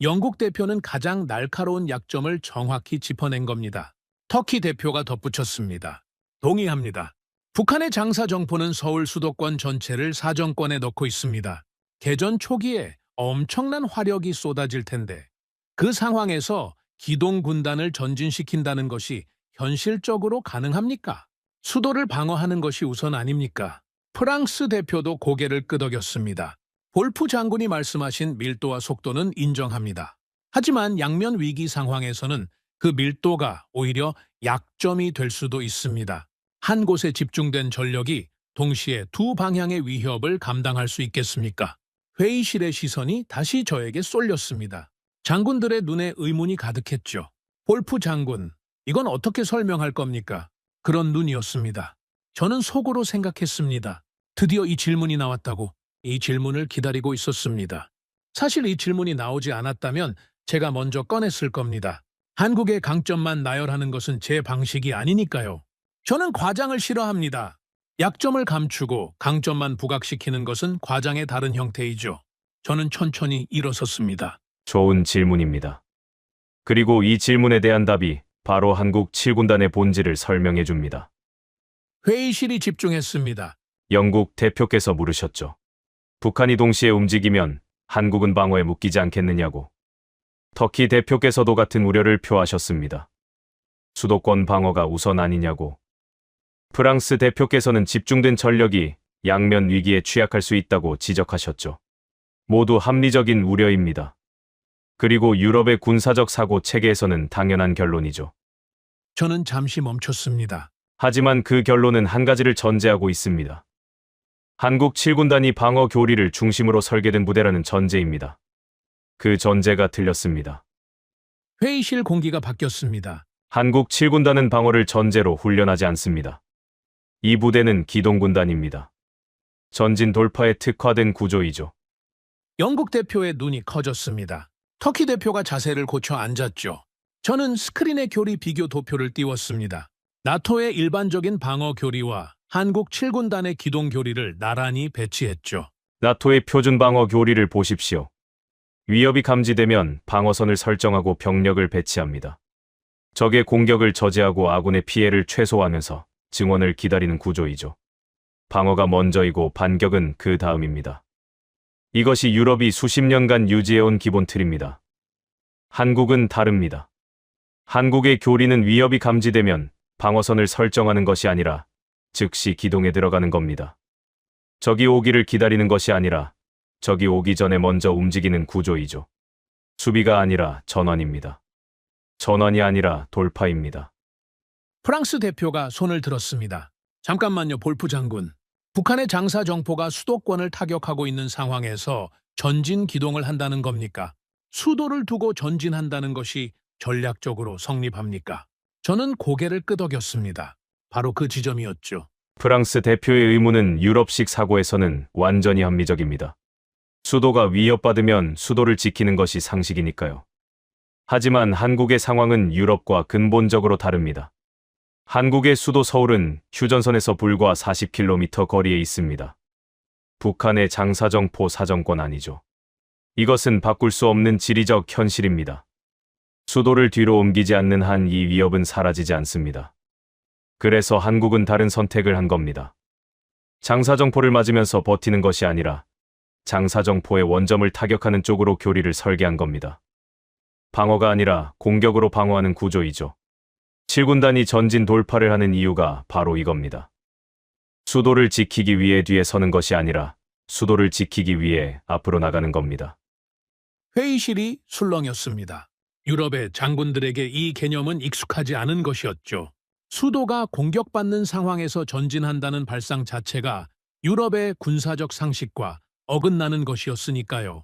영국 대표는 가장 날카로운 약점을 정확히 짚어낸 겁니다. 터키 대표가 덧붙였습니다. 동의합니다. 북한의 장사 정포는 서울 수도권 전체를 사정권에 넣고 있습니다. 개전 초기에 엄청난 화력이 쏟아질 텐데 그 상황에서 기동군단을 전진시킨다는 것이 현실적으로 가능합니까? 수도를 방어하는 것이 우선 아닙니까? 프랑스 대표도 고개를 끄덕였습니다. 볼프 장군이 말씀하신 밀도와 속도는 인정합니다. 하지만 양면 위기 상황에서는 그 밀도가 오히려 약점이 될 수도 있습니다. 한 곳에 집중된 전력이 동시에 두 방향의 위협을 감당할 수 있겠습니까? 회의실의 시선이 다시 저에게 쏠렸습니다. 장군들의 눈에 의문이 가득했죠. 볼프 장군, 이건 어떻게 설명할 겁니까? 그런 눈이었습니다. 저는 속으로 생각했습니다. 드디어 이 질문이 나왔다고. 이 질문을 기다리고 있었습니다. 사실 이 질문이 나오지 않았다면 제가 먼저 꺼냈을 겁니다. 한국의 강점만 나열하는 것은 제 방식이 아니니까요. 저는 과장을 싫어합니다. 약점을 감추고 강점만 부각시키는 것은 과장의 다른 형태이죠. 저는 천천히 일어섰습니다. 좋은 질문입니다. 그리고 이 질문에 대한 답이 바로 한국 7군단의 본질을 설명해 줍니다. 회의실이 집중했습니다. 영국 대표께서 물으셨죠. 북한이 동시에 움직이면 한국은 방어에 묶이지 않겠느냐고. 터키 대표께서도 같은 우려를 표하셨습니다. 수도권 방어가 우선 아니냐고. 프랑스 대표께서는 집중된 전력이 양면 위기에 취약할 수 있다고 지적하셨죠. 모두 합리적인 우려입니다. 그리고 유럽의 군사적 사고 체계에서는 당연한 결론이죠. 저는 잠시 멈췄습니다. 하지만 그 결론은 한 가지를 전제하고 있습니다. 한국 7군단이 방어 교리를 중심으로 설계된 부대라는 전제입니다. 그 전제가 틀렸습니다. 회의실 공기가 바뀌었습니다. 한국 7군단은 방어를 전제로 훈련하지 않습니다. 이 부대는 기동군단입니다. 전진 돌파에 특화된 구조이죠. 영국 대표의 눈이 커졌습니다. 터키 대표가 자세를 고쳐 앉았죠. 저는 스크린에 교리 비교 도표를 띄웠습니다. 나토의 일반적인 방어 교리와 한국 7군단의 기동 교리를 나란히 배치했죠. 나토의 표준 방어 교리를 보십시오. 위협이 감지되면 방어선을 설정하고 병력을 배치합니다. 적의 공격을 저지하고 아군의 피해를 최소화하면서 증원을 기다리는 구조이죠. 방어가 먼저이고 반격은 그 다음입니다. 이것이 유럽이 수십 년간 유지해온 기본 틀입니다. 한국은 다릅니다. 한국의 교리는 위협이 감지되면 방어선을 설정하는 것이 아니라 즉시 기동에 들어가는 겁니다. 적이 오기를 기다리는 것이 아니라 적이 오기 전에 먼저 움직이는 구조이죠. 수비가 아니라 전환입니다. 전환이 아니라 돌파입니다. 프랑스 대표가 손을 들었습니다. 잠깐만요, 볼프 장군. 북한의 장사 정포가 수도권을 타격하고 있는 상황에서 전진 기동을 한다는 겁니까? 수도를 두고 전진한다는 것이 전략적으로 성립합니까? 저는 고개를 끄덕였습니다. 바로 그 지점이었죠. 프랑스 대표의 의무는 유럽식 사고에서는 완전히 합리적입니다. 수도가 위협받으면 수도를 지키는 것이 상식이니까요. 하지만 한국의 상황은 유럽과 근본적으로 다릅니다. 한국의 수도 서울은 휴전선에서 불과 40km 거리에 있습니다. 북한의 장사정포 사정권 아니죠. 이것은 바꿀 수 없는 지리적 현실입니다. 수도를 뒤로 옮기지 않는 한 이 위협은 사라지지 않습니다. 그래서 한국은 다른 선택을 한 겁니다. 장사정포를 맞으면서 버티는 것이 아니라 장사정포의 원점을 타격하는 쪽으로 교리를 설계한 겁니다. 방어가 아니라 공격으로 방어하는 구조이죠. 7군단이 전진 돌파를 하는 이유가 바로 이겁니다. 수도를 지키기 위해 뒤에 서는 것이 아니라 수도를 지키기 위해 앞으로 나가는 겁니다. 회의실이 술렁였습니다. 유럽의 장군들에게 이 개념은 익숙하지 않은 것이었죠. 수도가 공격받는 상황에서 전진한다는 발상 자체가 유럽의 군사적 상식과 어긋나는 것이었으니까요.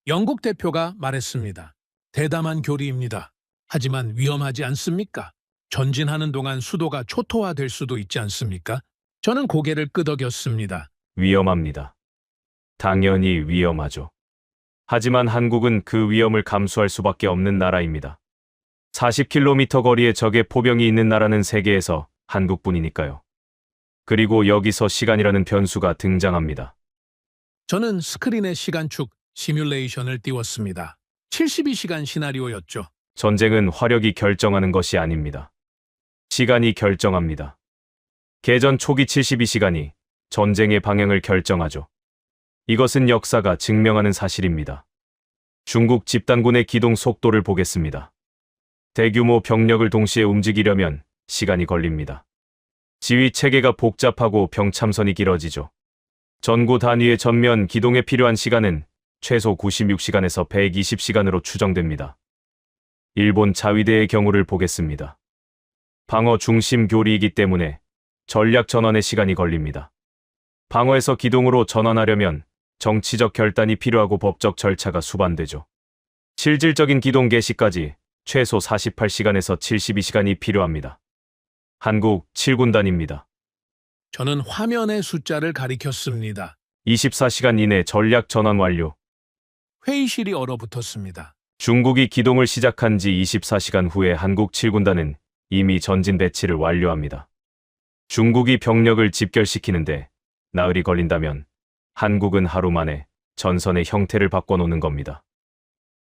영국 대표가 말했습니다. 대담한 교리입니다. 하지만 위험하지 않습니까? 전진하는 동안 수도가 초토화될 수도 있지 않습니까? 저는 고개를 끄덕였습니다. 위험합니다. 당연히 위험하죠. 하지만 한국은 그 위험을 감수할 수밖에 없는 나라입니다. 40km 거리에 적의 포병이 있는 나라는 세계에서 한국뿐이니까요. 그리고 여기서 시간이라는 변수가 등장합니다. 저는 스크린에 시간축 시뮬레이션을 띄웠습니다. 72시간 시나리오였죠. 전쟁은 화력이 결정하는 것이 아닙니다. 시간이 결정합니다. 개전 초기 72시간이 전쟁의 방향을 결정하죠. 이것은 역사가 증명하는 사실입니다. 중국 집단군의 기동 속도를 보겠습니다. 대규모 병력을 동시에 움직이려면 시간이 걸립니다. 지휘 체계가 복잡하고 병참선이 길어지죠. 전구 단위의 전면 기동에 필요한 시간은 최소 96시간에서 120시간으로 추정됩니다. 일본 자위대의 경우를 보겠습니다. 방어 중심 교리이기 때문에 전략 전환의 시간이 걸립니다. 방어에서 기동으로 전환하려면 정치적 결단이 필요하고 법적 절차가 수반되죠. 실질적인 기동 개시까지 최소 48시간에서 72시간이 필요합니다. 한국 7군단입니다. 저는 화면의 숫자를 가리켰습니다. 24시간 이내 전략 전환 완료. 회의실이 얼어붙었습니다. 중국이 기동을 시작한 지 24시간 후에 한국 7군단은 이미 전진 배치를 완료합니다. 중국이 병력을 집결시키는데 나흘이 걸린다면 한국은 하루 만에 전선의 형태를 바꿔놓는 겁니다.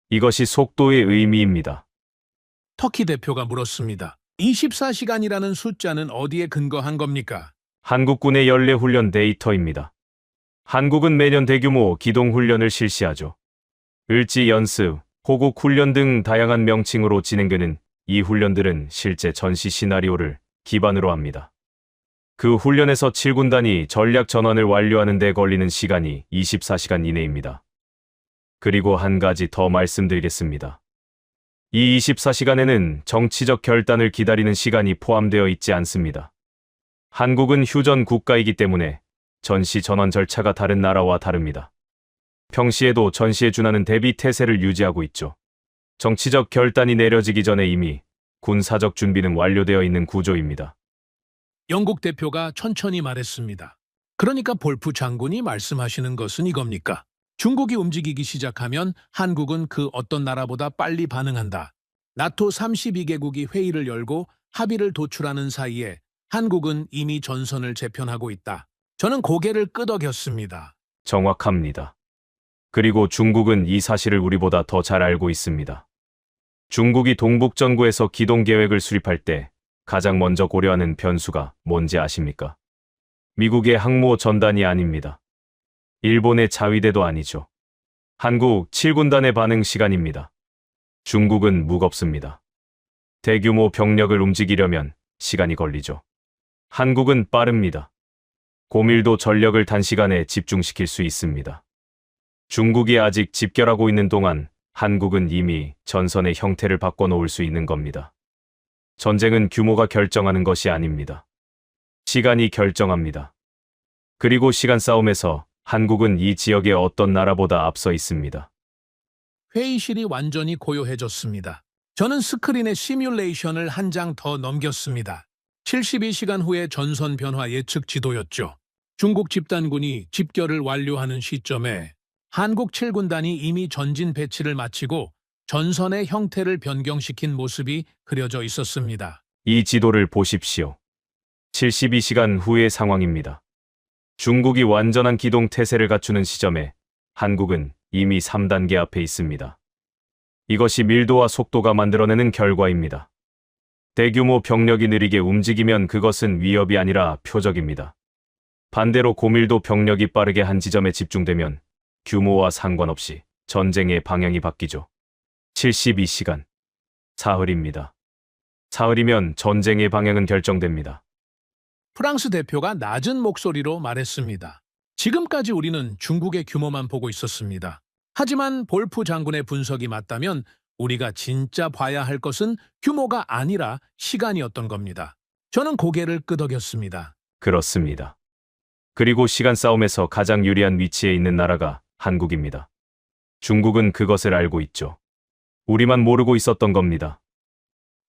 이것이 속도의 의미입니다. 터키 대표가 물었습니다. 24시간이라는 숫자는 어디에 근거한 겁니까? 한국군의 연례훈련 데이터입니다. 한국은 매년 대규모 기동훈련을 실시하죠. 을지 연습, 호국 훈련 등 다양한 명칭으로 진행되는 이 훈련들은 실제 전시 시나리오를 기반으로 합니다. 그 훈련에서 7군단이 전략 전환을 완료하는 데 걸리는 시간이 24시간 이내입니다. 그리고 한 가지 더 말씀드리겠습니다. 이 24시간에는 정치적 결단을 기다리는 시간이 포함되어 있지 않습니다. 한국은 휴전 국가이기 때문에 전시 전원 절차가 다른 나라와 다릅니다. 평시에도 전시에 준하는 대비 태세를 유지하고 있죠. 정치적 결단이 내려지기 전에 이미 군사적 준비는 완료되어 있는 구조입니다. 영국 대표가 천천히 말했습니다. 그러니까 볼프 장군이 말씀하시는 것은 이겁니까? 중국이 움직이기 시작하면 한국은 그 어떤 나라보다 빨리 반응한다. 나토 32개국이 회의를 열고 합의를 도출하는 사이에 한국은 이미 전선을 재편하고 있다. 저는 고개를 끄덕였습니다. 정확합니다. 그리고 중국은 이 사실을 우리보다 더 잘 알고 있습니다. 중국이 동북전구에서 기동 계획을 수립할 때 가장 먼저 고려하는 변수가 뭔지 아십니까? 미국의 항모 전단이 아닙니다. 일본의 자위대도 아니죠. 한국 7군단의 반응 시간입니다. 중국은 무겁습니다. 대규모 병력을 움직이려면 시간이 걸리죠. 한국은 빠릅니다. 고밀도 전력을 단시간에 집중시킬 수 있습니다. 중국이 아직 집결하고 있는 동안 한국은 이미 전선의 형태를 바꿔놓을 수 있는 겁니다. 전쟁은 규모가 결정하는 것이 아닙니다. 시간이 결정합니다. 그리고 시간 싸움에서 한국은 이 지역의 어떤 나라보다 앞서 있습니다. 회의실이 완전히 고요해졌습니다. 저는 스크린에 시뮬레이션을 한 장 더 넘겼습니다. 72시간 후의 전선 변화 예측 지도였죠. 중국 집단군이 집결을 완료하는 시점에 한국 7군단이 이미 전진 배치를 마치고 전선의 형태를 변경시킨 모습이 그려져 있었습니다. 이 지도를 보십시오. 72시간 후의 상황입니다. 중국이 완전한 기동 태세를 갖추는 시점에 한국은 이미 3단계 앞에 있습니다. 이것이 밀도와 속도가 만들어내는 결과입니다. 대규모 병력이 느리게 움직이면 그것은 위협이 아니라 표적입니다. 반대로 고밀도 병력이 빠르게 한 지점에 집중되면 규모와 상관없이 전쟁의 방향이 바뀌죠. 72시간. 사흘입니다. 사흘이면 전쟁의 방향은 결정됩니다. 프랑스 대표가 낮은 목소리로 말했습니다. 지금까지 우리는 중국의 규모만 보고 있었습니다. 하지만 볼프 장군의 분석이 맞다면 우리가 진짜 봐야 할 것은 규모가 아니라 시간이었던 겁니다. 저는 고개를 끄덕였습니다. 그렇습니다. 그리고 시간 싸움에서 가장 유리한 위치에 있는 나라가 한국입니다. 중국은 그것을 알고 있죠. 우리만 모르고 있었던 겁니다.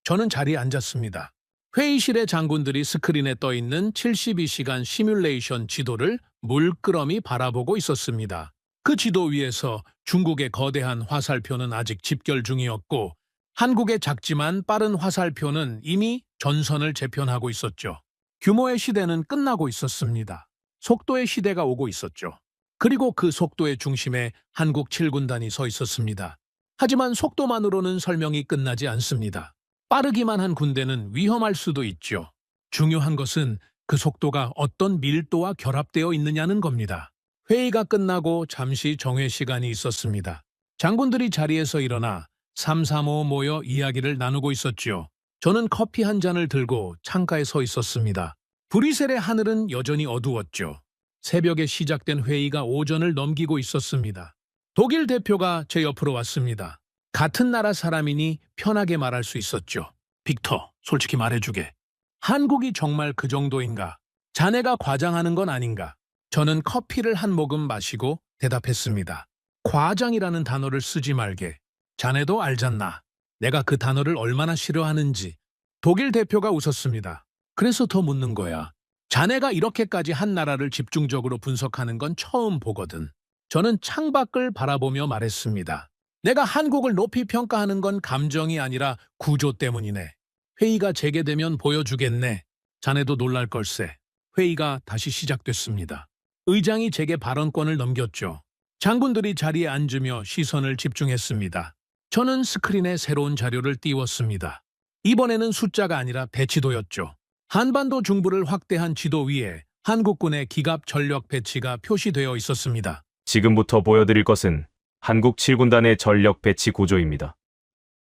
저는 자리에 앉았습니다. 회의실의 장군들이 스크린에 떠 있는 72시간 시뮬레이션 지도를 물끄러미 바라보고 있었습니다. 그 지도 위에서 중국의 거대한 화살표는 아직 집결 중이었고 한국의 작지만 빠른 화살표는 이미 전선을 재편하고 있었죠. 규모의 시대는 끝나고 있었습니다. 속도의 시대가 오고 있었죠. 그리고 그 속도의 중심에 한국 7군단이 서 있었습니다. 하지만 속도만으로는 설명이 끝나지 않습니다. 빠르기만 한 군대는 위험할 수도 있죠. 중요한 것은 그 속도가 어떤 밀도와 결합되어 있느냐는 겁니다. 회의가 끝나고 잠시 정회 시간이 있었습니다. 장군들이 자리에서 일어나 335 모여 이야기를 나누고 있었죠. 저는 커피 한 잔을 들고 창가에 서 있었습니다. 브뤼셀의 하늘은 여전히 어두웠죠. 새벽에 시작된 회의가 오전을 넘기고 있었습니다. 독일 대표가 제 옆으로 왔습니다. 같은 나라 사람이니 편하게 말할 수 있었죠. 빅터, 솔직히 말해주게. 한국이 정말 그 정도인가? 자네가 과장하는 건 아닌가? 저는 커피를 한 모금 마시고 대답했습니다. 과장이라는 단어를 쓰지 말게. 자네도 알잖나. 내가 그 단어를 얼마나 싫어하는지. 독일 대표가 웃었습니다. 그래서 더 묻는 거야. 자네가 이렇게까지 한 나라를 집중적으로 분석하는 건 처음 보거든. 저는 창밖을 바라보며 말했습니다. 내가 한국을 높이 평가하는 건 감정이 아니라 구조 때문이네. 회의가 재개되면 보여주겠네. 자네도 놀랄 걸세. 회의가 다시 시작됐습니다. 의장이 제게 발언권을 넘겼죠. 장군들이 자리에 앉으며 시선을 집중했습니다. 저는 스크린에 새로운 자료를 띄웠습니다. 이번에는 숫자가 아니라 배치도였죠. 한반도 중부를 확대한 지도 위에 한국군의 기갑 전력 배치가 표시되어 있었습니다. 지금부터 보여드릴 것은 한국 7군단의 전력 배치 구조입니다.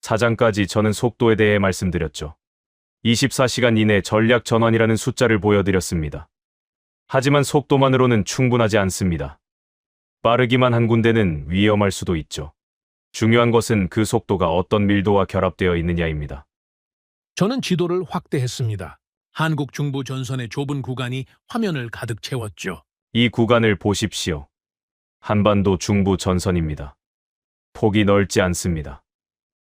사장까지 저는 속도에 대해 말씀드렸죠. 24시간 이내 전략 전환이라는 숫자를 보여드렸습니다. 하지만 속도만으로는 충분하지 않습니다. 빠르기만 한 군데는 위험할 수도 있죠. 중요한 것은 그 속도가 어떤 밀도와 결합되어 있느냐입니다. 저는 지도를 확대했습니다. 한국 중부 전선의 좁은 구간이 화면을 가득 채웠죠. 이 구간을 보십시오. 한반도 중부 전선입니다. 폭이 넓지 않습니다.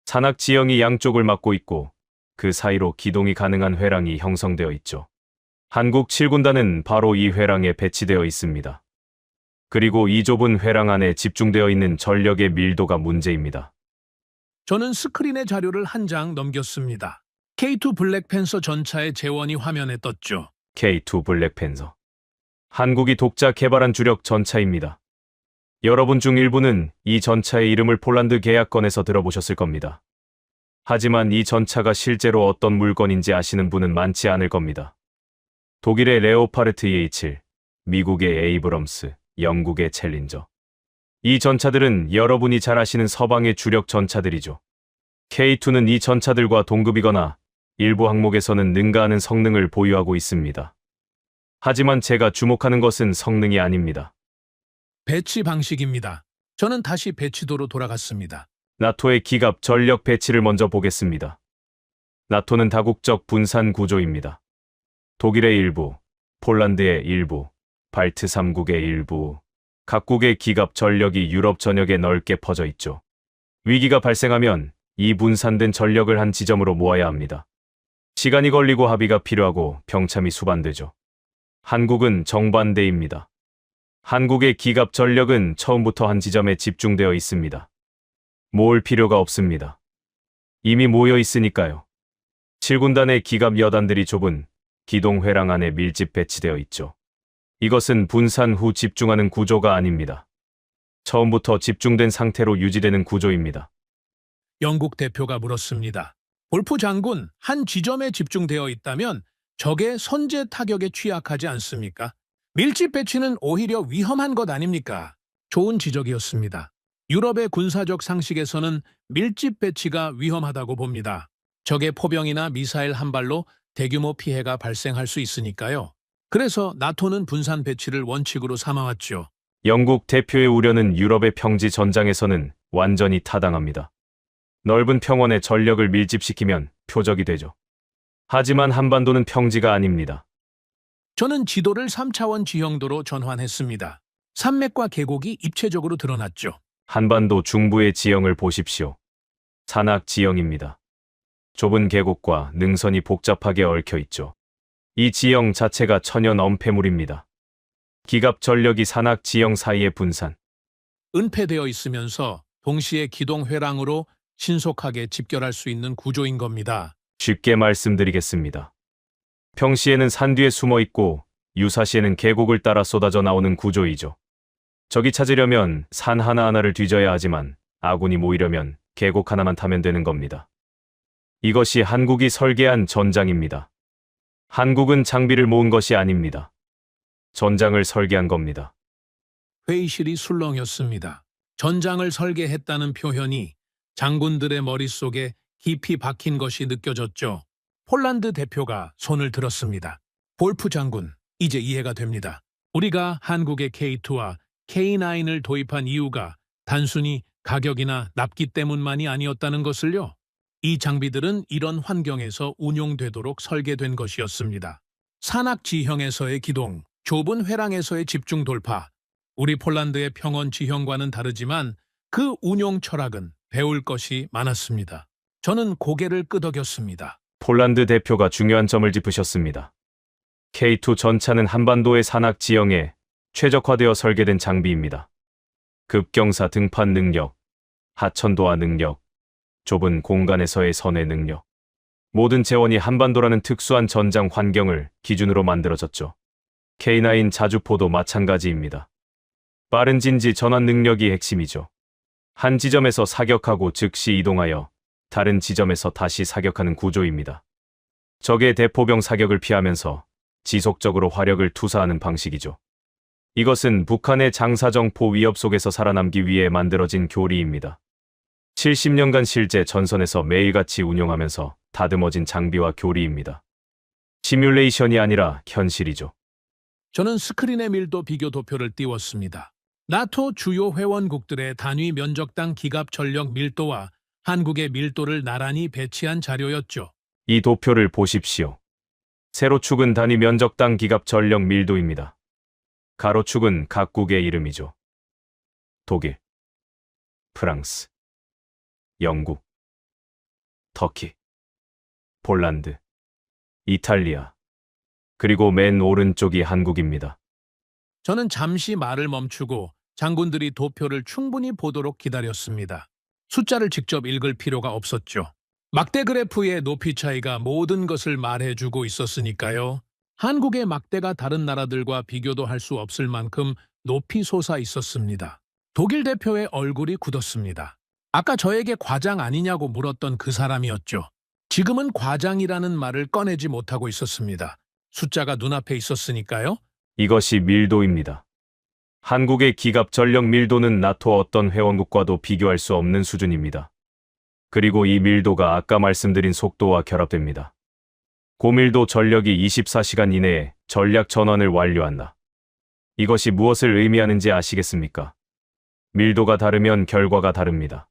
산악 지형이 양쪽을 막고 있고 그 사이로 기동이 가능한 회랑이 형성되어 있죠. 한국 7군단은 바로 이 회랑에 배치되어 있습니다. 그리고 이 좁은 회랑 안에 집중되어 있는 전력의 밀도가 문제입니다. 저는 스크린에 자료를 한 장 넘겼습니다. K2 블랙팬서 전차의 재원이 화면에 떴죠. K2 블랙팬서. 한국이 독자 개발한 주력 전차입니다. 여러분 중 일부는 이 전차의 이름을 폴란드 계약건에서 들어보셨을 겁니다. 하지만 이 전차가 실제로 어떤 물건인지 아시는 분은 많지 않을 겁니다. 독일의 레오파르트 EH7, 미국의 에이브럼스, 영국의 챌린저. 이 전차들은 여러분이 잘 아시는 서방의 주력 전차들이죠. K2는 이 전차들과 동급이거나 일부 항목에서는 능가하는 성능을 보유하고 있습니다. 하지만 제가 주목하는 것은 성능이 아닙니다. 배치 방식입니다. 저는 다시 배치도로 돌아갔습니다. 나토의 기갑 전력 배치를 먼저 보겠습니다. 나토는 다국적 분산 구조입니다. 독일의 일부, 폴란드의 일부, 발트 3국의 일부, 각국의 기갑 전력이 유럽 전역에 넓게 퍼져 있죠. 위기가 발생하면 이 분산된 전력을 한 지점으로 모아야 합니다. 시간이 걸리고 합의가 필요하고 병참이 수반되죠. 한국은 정반대입니다. 한국의 기갑 전력은 처음부터 한 지점에 집중되어 있습니다. 모을 필요가 없습니다. 이미 모여 있으니까요. 7군단의 기갑 여단들이 좁은 기동 회랑 안에 밀집 배치되어 있죠. 이것은 분산 후 집중하는 구조가 아닙니다. 처음부터 집중된 상태로 유지되는 구조입니다. 영국 대표가 물었습니다. 볼프 장군, 한 지점에 집중되어 있다면 적의 선제 타격에 취약하지 않습니까? 밀집 배치는 오히려 위험한 것 아닙니까? 좋은 지적이었습니다. 유럽의 군사적 상식에서는 밀집 배치가 위험하다고 봅니다. 적의 포병이나 미사일 한 발로 대규모 피해가 발생할 수 있으니까요. 그래서 나토는 분산 배치를 원칙으로 삼아왔죠. 영국 대표의 우려는 유럽의 평지 전장에서는 완전히 타당합니다. 넓은 평원에 전력을 밀집시키면 표적이 되죠. 하지만 한반도는 평지가 아닙니다. 저는 지도를 3차원 지형도로 전환했습니다. 산맥과 계곡이 입체적으로 드러났죠. 한반도 중부의 지형을 보십시오. 산악 지형입니다. 좁은 계곡과 능선이 복잡하게 얽혀 있죠. 이 지형 자체가 천연 엄폐물입니다. 기갑 전력이 산악 지형 사이에 분산, 은폐되어 있으면서 동시에 기동 회랑으로 신속하게 집결할 수 있는 구조인 겁니다. 쉽게 말씀드리겠습니다. 평시에는 산 뒤에 숨어 있고 유사시에는 계곡을 따라 쏟아져 나오는 구조이죠. 적이 찾으려면 산 하나하나를 뒤져야 하지만 아군이 모이려면 계곡 하나만 타면 되는 겁니다. 이것이 한국이 설계한 전장입니다. 한국은 장비를 모은 것이 아닙니다. 전장을 설계한 겁니다. 회의실이 술렁였습니다. 전장을 설계했다는 표현이 장군들의 머릿속에 깊이 박힌 것이 느껴졌죠. 폴란드 대표가 손을 들었습니다. 볼프 장군, 이제 이해가 됩니다. 우리가 한국의 K2와 K9을 도입한 이유가 단순히 가격이나 납기 때문만이 아니었다는 것을요. 이 장비들은 이런 환경에서 운용되도록 설계된 것이었습니다. 산악 지형에서의 기동, 좁은 회랑에서의 집중 돌파. 우리 폴란드의 평원 지형과는 다르지만 그 운용 철학은 배울 것이 많았습니다. 저는 고개를 끄덕였습니다. 폴란드 대표가 중요한 점을 짚으셨습니다. K2 전차는 한반도의 산악 지형에 최적화되어 설계된 장비입니다. 급경사 등판 능력, 하천도하 능력, 좁은 공간에서의 선회 능력. 모든 재원이 한반도라는 특수한 전장 환경을 기준으로 만들어졌죠. K9 자주포도 마찬가지입니다. 빠른 진지 전환 능력이 핵심이죠. 한 지점에서 사격하고 즉시 이동하여 다른 지점에서 다시 사격하는 구조입니다. 적의 대포병 사격을 피하면서 지속적으로 화력을 투사하는 방식이죠. 이것은 북한의 장사정포 위협 속에서 살아남기 위해 만들어진 교리입니다. 70년간 실제 전선에서 매일같이 운용하면서 다듬어진 장비와 교리입니다. 시뮬레이션이 아니라 현실이죠. 저는 스크린의 밀도 비교 도표를 띄웠습니다. 나토 주요 회원국들의 단위 면적당 기갑 전력 밀도와 한국의 밀도를 나란히 배치한 자료였죠. 이 도표를 보십시오. 세로축은 단위 면적당 기갑 전력 밀도입니다. 가로축은 각국의 이름이죠. 독일, 프랑스, 영국, 터키, 폴란드, 이탈리아, 그리고 맨 오른쪽이 한국입니다. 저는 잠시 말을 멈추고 장군들이 도표를 충분히 보도록 기다렸습니다. 숫자를 직접 읽을 필요가 없었죠. 막대 그래프의 높이 차이가 모든 것을 말해주고 있었으니까요. 한국의 막대가 다른 나라들과 비교도 할 수 없을 만큼 높이 솟아 있었습니다. 독일 대표의 얼굴이 굳었습니다. 아까 저에게 과장 아니냐고 물었던 그 사람이었죠. 지금은 과장이라는 말을 꺼내지 못하고 있었습니다. 숫자가 눈앞에 있었으니까요. 이것이 밀도입니다. 한국의 기갑 전력 밀도는 나토 어떤 회원국과도 비교할 수 없는 수준입니다. 그리고 이 밀도가 아까 말씀드린 속도와 결합됩니다. 고밀도 전력이 24시간 이내에 전략 전환을 완료한다. 이것이 무엇을 의미하는지 아시겠습니까? 밀도가 다르면 결과가 다릅니다.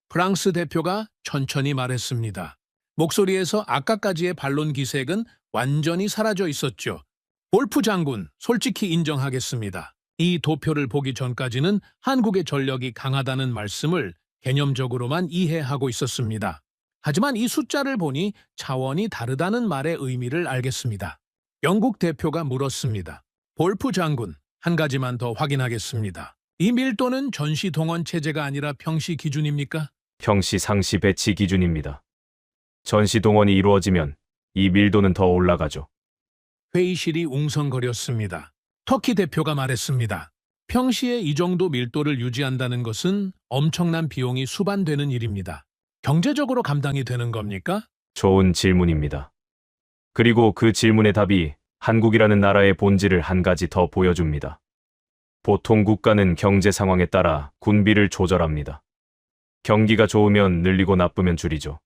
프랑스 대표가 천천히 말했습니다. 목소리에서 아까까지의 반론 기색은 완전히 사라져 있었죠. 볼프 장군, 솔직히 인정하겠습니다. 이 도표를 보기 전까지는 한국의 전력이 강하다는 말씀을 개념적으로만 이해하고 있었습니다. 하지만 이 숫자를 보니 차원이 다르다는 말의 의미를 알겠습니다. 영국 대표가 물었습니다. 볼프 장군, 한 가지만 더 확인하겠습니다. 이 밀도는 전시 동원 체제가 아니라 평시 기준입니까? 평시 상시 배치 기준입니다. 전시 동원이 이루어지면 이 밀도는 더 올라가죠. 회의실이 웅성거렸습니다. 터키 대표가 말했습니다. 평시에 이 정도 밀도를 유지한다는 것은 엄청난 비용이 수반되는 일입니다. 경제적으로 감당이 되는 겁니까? 좋은 질문입니다. 그리고 그 질문의 답이 한국이라는 나라의 본질을 한 가지 더 보여줍니다. 보통 국가는 경제 상황에 따라 군비를 조절합니다. 경기가 좋으면 늘리고 나쁘면 줄이죠.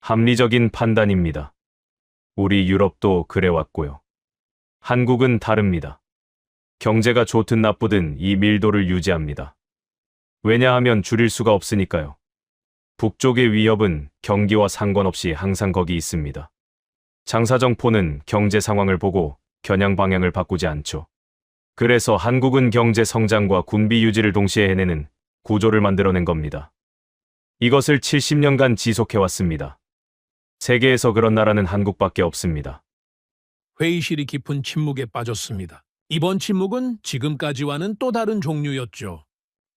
합리적인 판단입니다. 우리 유럽도 그래왔고요. 한국은 다릅니다. 경제가 좋든 나쁘든 이 밀도를 유지합니다. 왜냐하면 줄일 수가 없으니까요. 북쪽의 위협은 경기와 상관없이 항상 거기 있습니다. 장사정포는 경제 상황을 보고 겨냥 방향을 바꾸지 않죠. 그래서 한국은 경제 성장과 군비 유지를 동시에 해내는 구조를 만들어낸 겁니다. 이것을 70년간 지속해왔습니다. 세계에서 그런 나라는 한국밖에 없습니다. 회의실이 깊은 침묵에 빠졌습니다. 이번 침묵은 지금까지와는 또 다른 종류였죠.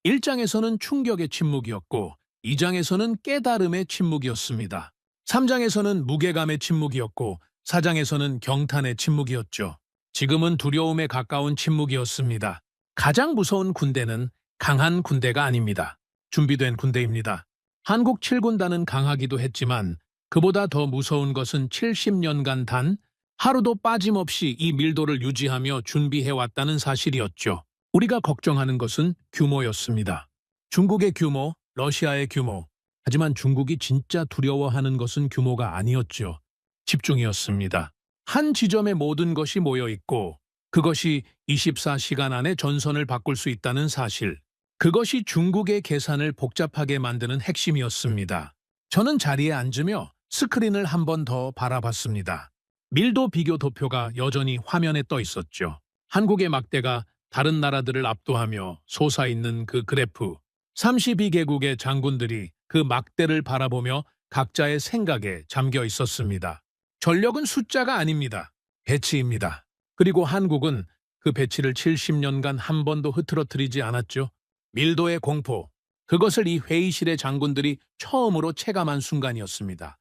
1장에서는 충격의 침묵이었고 2장에서는 깨달음의 침묵이었습니다. 3장에서는 무게감의 침묵이었고 4장에서는 경탄의 침묵이었죠. 지금은 두려움에 가까운 침묵이었습니다. 가장 무서운 군대는 강한 군대가 아닙니다. 준비된 군대입니다. 한국 7군단은 강하기도 했지만 그보다 더 무서운 것은 70년간 단 하루도 빠짐없이 이 밀도를 유지하며 준비해왔다는 사실이었죠. 우리가 걱정하는 것은 규모였습니다. 중국의 규모, 러시아의 규모. 하지만 중국이 진짜 두려워하는 것은 규모가 아니었죠. 집중이었습니다. 한 지점에 모든 것이 모여있고 그것이 24시간 안에 전선을 바꿀 수 있다는 사실. 그것이 중국의 계산을 복잡하게 만드는 핵심이었습니다. 저는 자리에 앉으며 스크린을 한 번 더 바라봤습니다. 밀도 비교 도표가 여전히 화면에 떠 있었죠. 한국의 막대가 다른 나라들을 압도하며 솟아있는 그 그래프. 32개국의 장군들이 그 막대를 바라보며 각자의 생각에 잠겨 있었습니다. 전력은 숫자가 아닙니다. 배치입니다. 그리고 한국은 그 배치를 70년간 한 번도 흐트러뜨리지 않았죠. 밀도의 공포. 그것을 이 회의실의 장군들이 처음으로 체감한 순간이었습니다.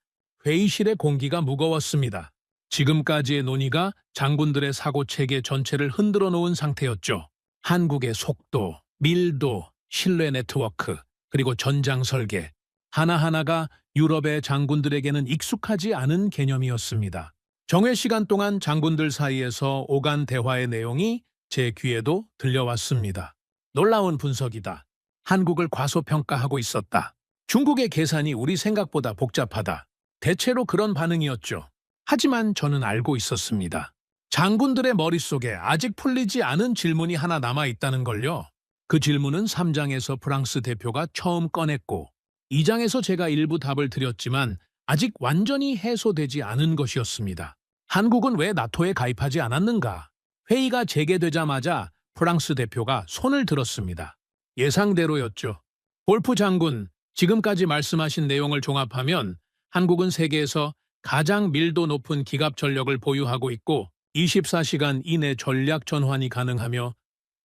회의실의 공기가 무거웠습니다. 지금까지의 논의가 장군들의 사고체계 전체를 흔들어 놓은 상태였죠. 한국의 속도, 밀도, 신뢰 네트워크, 그리고 전장 설계. 하나하나가 유럽의 장군들에게는 익숙하지 않은 개념이었습니다. 정회 시간 동안 장군들 사이에서 오간 대화의 내용이 제 귀에도 들려왔습니다. 놀라운 분석이다. 한국을 과소평가하고 있었다. 중국의 계산이 우리 생각보다 복잡하다. 대체로 그런 반응이었죠. 하지만 저는 알고 있었습니다. 장군들의 머릿속에 아직 풀리지 않은 질문이 하나 남아 있다는 걸요. 그 질문은 3장에서 프랑스 대표가 처음 꺼냈고 2장에서 제가 일부 답을 드렸지만 아직 완전히 해소되지 않은 것이었습니다. 한국은 왜 나토에 가입하지 않았는가? 회의가 재개되자마자 프랑스 대표가 손을 들었습니다. 예상대로였죠. 볼프 장군, 지금까지 말씀하신 내용을 종합하면 한국은 세계에서 가장 밀도 높은 기갑 전력을 보유하고 있고 24시간 이내 전략 전환이 가능하며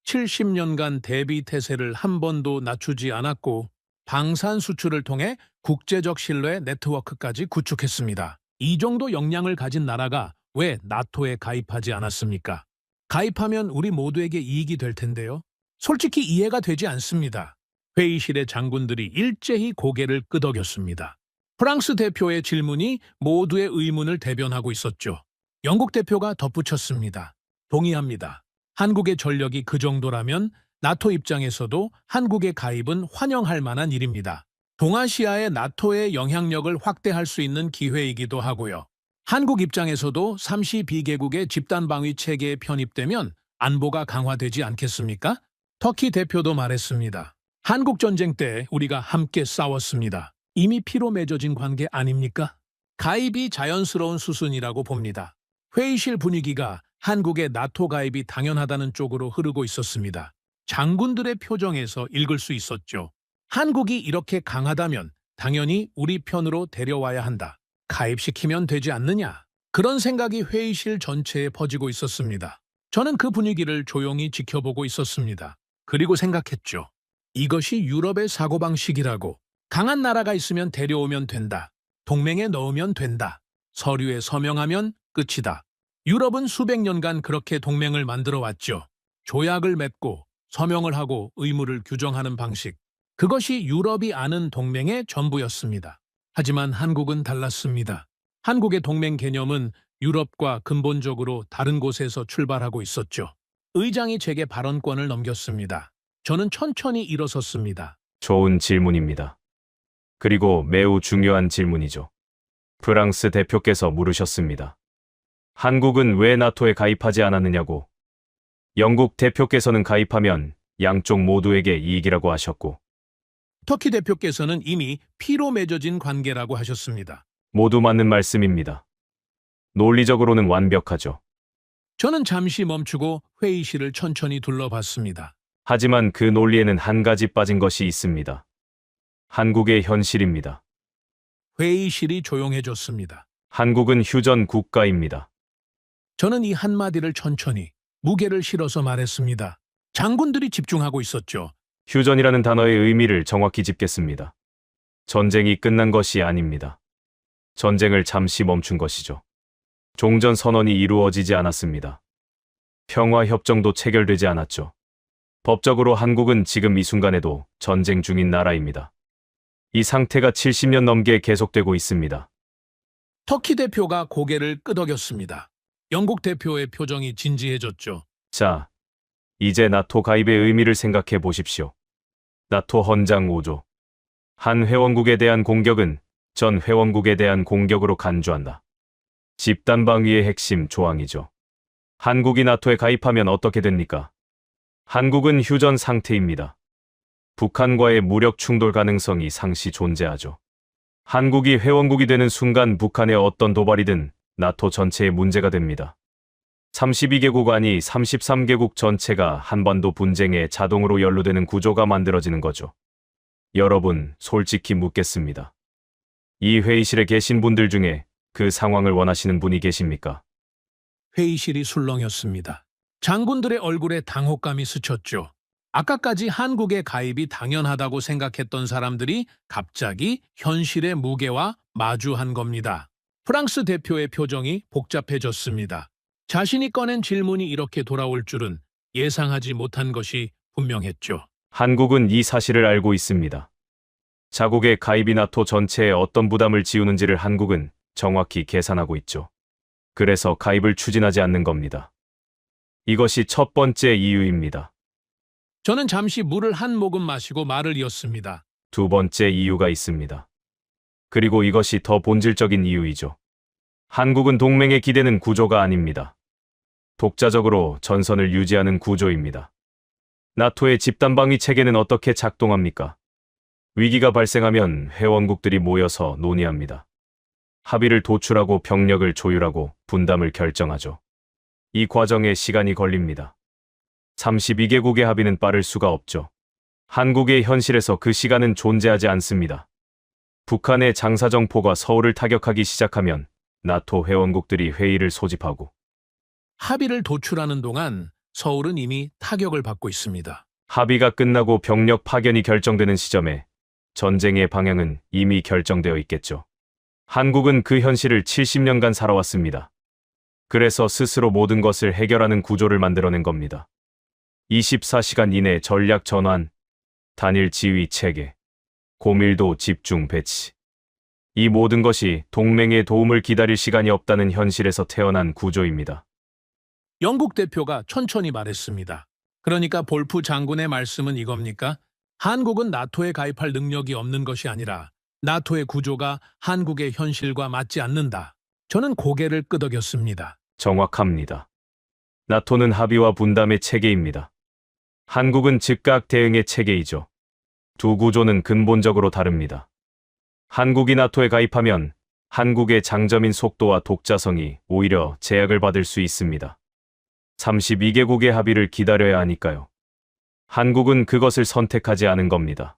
70년간 대비 태세를 한 번도 낮추지 않았고 방산 수출을 통해 국제적 신뢰 네트워크까지 구축했습니다. 이 정도 역량을 가진 나라가 왜 나토에 가입하지 않았습니까? 가입하면 우리 모두에게 이익이 될 텐데요. 솔직히 이해가 되지 않습니다. 회의실의 장군들이 일제히 고개를 끄덕였습니다. 프랑스 대표의 질문이 모두의 의문을 대변하고 있었죠. 영국 대표가 덧붙였습니다. 동의합니다. 한국의 전력이 그 정도라면 나토 입장에서도 한국의 가입은 환영할 만한 일입니다. 동아시아의 나토의 영향력을 확대할 수 있는 기회이기도 하고요. 한국 입장에서도 32개국의 집단방위 체계에 편입되면 안보가 강화되지 않겠습니까? 터키 대표도 말했습니다. 한국 전쟁 때 우리가 함께 싸웠습니다. 이미 피로 맺어진 관계 아닙니까? 가입이 자연스러운 수순이라고 봅니다. 회의실 분위기가 한국의 나토 가입이 당연하다는 쪽으로 흐르고 있었습니다. 장군들의 표정에서 읽을 수 있었죠. 한국이 이렇게 강하다면 당연히 우리 편으로 데려와야 한다. 가입시키면 되지 않느냐? 그런 생각이 회의실 전체에 퍼지고 있었습니다. 저는 그 분위기를 조용히 지켜보고 있었습니다. 그리고 생각했죠. 이것이 유럽의 사고방식이라고. 강한 나라가 있으면 데려오면 된다. 동맹에 넣으면 된다. 서류에 서명하면 끝이다. 유럽은 수백 년간 그렇게 동맹을 만들어 왔죠. 조약을 맺고 서명을 하고 의무를 규정하는 방식. 그것이 유럽이 아는 동맹의 전부였습니다. 하지만 한국은 달랐습니다. 한국의 동맹 개념은 유럽과 근본적으로 다른 곳에서 출발하고 있었죠. 의장이 제게 발언권을 넘겼습니다. 저는 천천히 일어섰습니다. 좋은 질문입니다. 그리고 매우 중요한 질문이죠. 프랑스 대표께서 물으셨습니다. 한국은 왜 나토에 가입하지 않았느냐고. 영국 대표께서는 가입하면 양쪽 모두에게 이익이라고 하셨고, 터키 대표께서는 이미 피로 맺어진 관계라고 하셨습니다. 모두 맞는 말씀입니다. 논리적으로는 완벽하죠. 저는 잠시 멈추고 회의실을 천천히 둘러봤습니다. 하지만 그 논리에는 한 가지 빠진 것이 있습니다. 한국의 현실입니다. 회의실이 조용해졌습니다. 한국은 휴전 국가입니다. 저는 이 한마디를 천천히 무게를 실어서 말했습니다. 장군들이 집중하고 있었죠. 휴전이라는 단어의 의미를 정확히 짚겠습니다. 전쟁이 끝난 것이 아닙니다. 전쟁을 잠시 멈춘 것이죠. 종전 선언이 이루어지지 않았습니다. 평화협정도 체결되지 않았죠. 법적으로 한국은 지금 이 순간에도 전쟁 중인 나라입니다. 이 상태가 70년 넘게 계속되고 있습니다. 터키 대표가 고개를 끄덕였습니다. 영국 대표의 표정이 진지해졌죠. 자, 이제 나토 가입의 의미를 생각해 보십시오. 나토 헌장 5조. 한 회원국에 대한 공격은 전 회원국에 대한 공격으로 간주한다. 집단방위의 핵심 조항이죠. 한국이 나토에 가입하면 어떻게 됩니까? 한국은 휴전 상태입니다. 북한과의 무력 충돌 가능성이 상시 존재하죠. 한국이 회원국이 되는 순간 북한의 어떤 도발이든 나토 전체의 문제가 됩니다. 32개국 아니 33개국 전체가 한반도 분쟁에 자동으로 연루되는 구조가 만들어지는 거죠. 여러분, 솔직히 묻겠습니다. 이 회의실에 계신 분들 중에 그 상황을 원하시는 분이 계십니까? 회의실이 술렁였습니다. 장군들의 얼굴에 당혹감이 스쳤죠. 아까까지 한국의 가입이 당연하다고 생각했던 사람들이 갑자기 현실의 무게와 마주한 겁니다. 프랑스 대표의 표정이 복잡해졌습니다. 자신이 꺼낸 질문이 이렇게 돌아올 줄은 예상하지 못한 것이 분명했죠. 한국은 이 사실을 알고 있습니다. 자국의 가입이 나토 전체에 어떤 부담을 지우는지를 한국은 정확히 계산하고 있죠. 그래서 가입을 추진하지 않는 겁니다. 이것이 첫 번째 이유입니다. 저는 잠시 물을 한 모금 마시고 말을 이었습니다. 두 번째 이유가 있습니다. 그리고 이것이 더 본질적인 이유이죠. 한국은 동맹에 기대는 구조가 아닙니다. 독자적으로 전선을 유지하는 구조입니다. 나토의 집단방위 체계는 어떻게 작동합니까? 위기가 발생하면 회원국들이 모여서 논의합니다. 합의를 도출하고 병력을 조율하고 분담을 결정하죠. 이 과정에 시간이 걸립니다. 32개국의 합의는 빠를 수가 없죠. 한국의 현실에서 그 시간은 존재하지 않습니다. 북한의 장사정포가 서울을 타격하기 시작하면 나토 회원국들이 회의를 소집하고 합의를 도출하는 동안 서울은 이미 타격을 받고 있습니다. 합의가 끝나고 병력 파견이 결정되는 시점에 전쟁의 방향은 이미 결정되어 있겠죠. 한국은 그 현실을 70년간 살아왔습니다. 그래서 스스로 모든 것을 해결하는 구조를 만들어낸 겁니다. 24시간 이내 전략 전환, 단일 지휘 체계, 고밀도 집중 배치. 이 모든 것이 동맹의 도움을 기다릴 시간이 없다는 현실에서 태어난 구조입니다. 영국 대표가 천천히 말했습니다. 그러니까 볼프 장군의 말씀은 이겁니까? 한국은 나토에 가입할 능력이 없는 것이 아니라 나토의 구조가 한국의 현실과 맞지 않는다. 저는 고개를 끄덕였습니다. 정확합니다. 나토는 합의와 분담의 체계입니다. 한국은 즉각 대응의 체계이죠. 두 구조는 근본적으로 다릅니다. 한국이 나토에 가입하면 한국의 장점인 속도와 독자성이 오히려 제약을 받을 수 있습니다. 32개국의 합의를 기다려야 하니까요. 한국은 그것을 선택하지 않은 겁니다.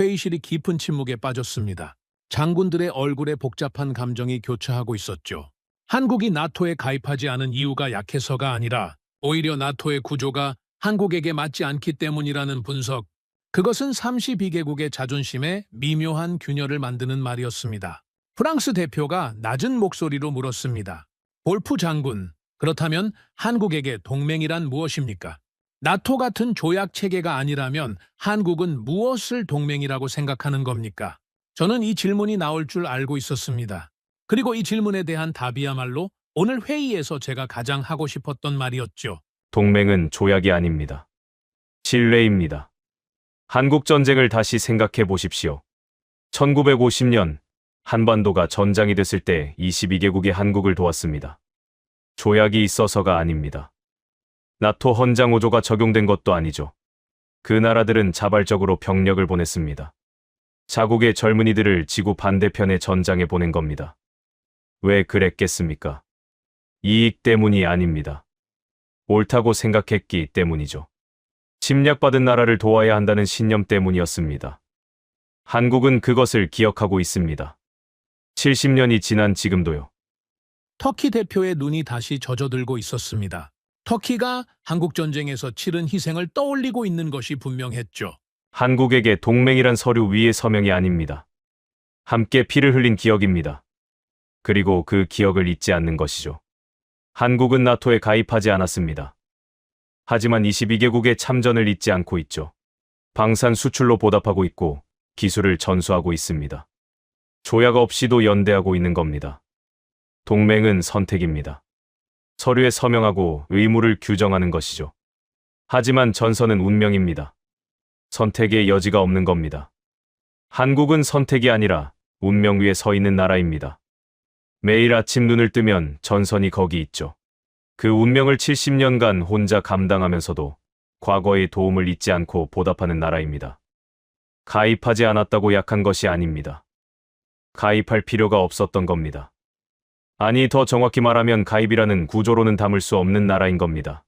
회의실이 깊은 침묵에 빠졌습니다. 장군들의 얼굴에 복잡한 감정이 교차하고 있었죠. 한국이 나토에 가입하지 않은 이유가 약해서가 아니라 오히려 나토의 구조가 한국에게 맞지 않기 때문이라는 분석. 그것은 32개국의 자존심에 미묘한 균열을 만드는 말이었습니다. 프랑스 대표가 낮은 목소리로 물었습니다. 볼프 장군, 그렇다면 한국에게 동맹이란 무엇입니까? 나토 같은 조약 체계가 아니라면 한국은 무엇을 동맹이라고 생각하는 겁니까? 저는 이 질문이 나올 줄 알고 있었습니다. 그리고 이 질문에 대한 답이야말로 오늘 회의에서 제가 가장 하고 싶었던 말이었죠. 동맹은 조약이 아닙니다. 신뢰입니다. 한국 전쟁을 다시 생각해 보십시오. 1950년 한반도가 전장이 됐을 때 22개국이 한국을 도왔습니다. 조약이 있어서가 아닙니다. 나토 헌장오조가 적용된 것도 아니죠. 그 나라들은 자발적으로 병력을 보냈습니다. 자국의 젊은이들을 지구 반대편의 전장에 보낸 겁니다. 왜 그랬겠습니까? 이익 때문이 아닙니다. 옳다고 생각했기 때문이죠. 침략받은 나라를 도와야 한다는 신념 때문이었습니다. 한국은 그것을 기억하고 있습니다. 70년이 지난 지금도요. 터키 대표의 눈이 다시 젖어들고 있었습니다. 터키가 한국 전쟁에서 치른 희생을 떠올리고 있는 것이 분명했죠. 한국에게 동맹이란 서류 위의 서명이 아닙니다. 함께 피를 흘린 기억입니다. 그리고 그 기억을 잊지 않는 것이죠. 한국은 나토에 가입하지 않았습니다. 하지만 22개국의 참전을 잊지 않고 있죠. 방산 수출로 보답하고 있고 기술을 전수하고 있습니다. 조약 없이도 연대하고 있는 겁니다. 동맹은 선택입니다. 서류에 서명하고 의무를 규정하는 것이죠. 하지만 전선은 운명입니다. 선택의 여지가 없는 겁니다. 한국은 선택이 아니라 운명 위에 서 있는 나라입니다. 매일 아침 눈을 뜨면 전선이 거기 있죠. 그 운명을 70년간 혼자 감당하면서도 과거의 도움을 잊지 않고 보답하는 나라입니다. 가입하지 않았다고 약한 것이 아닙니다. 가입할 필요가 없었던 겁니다. 아니, 더 정확히 말하면 가입이라는 구조로는 담을 수 없는 나라인 겁니다.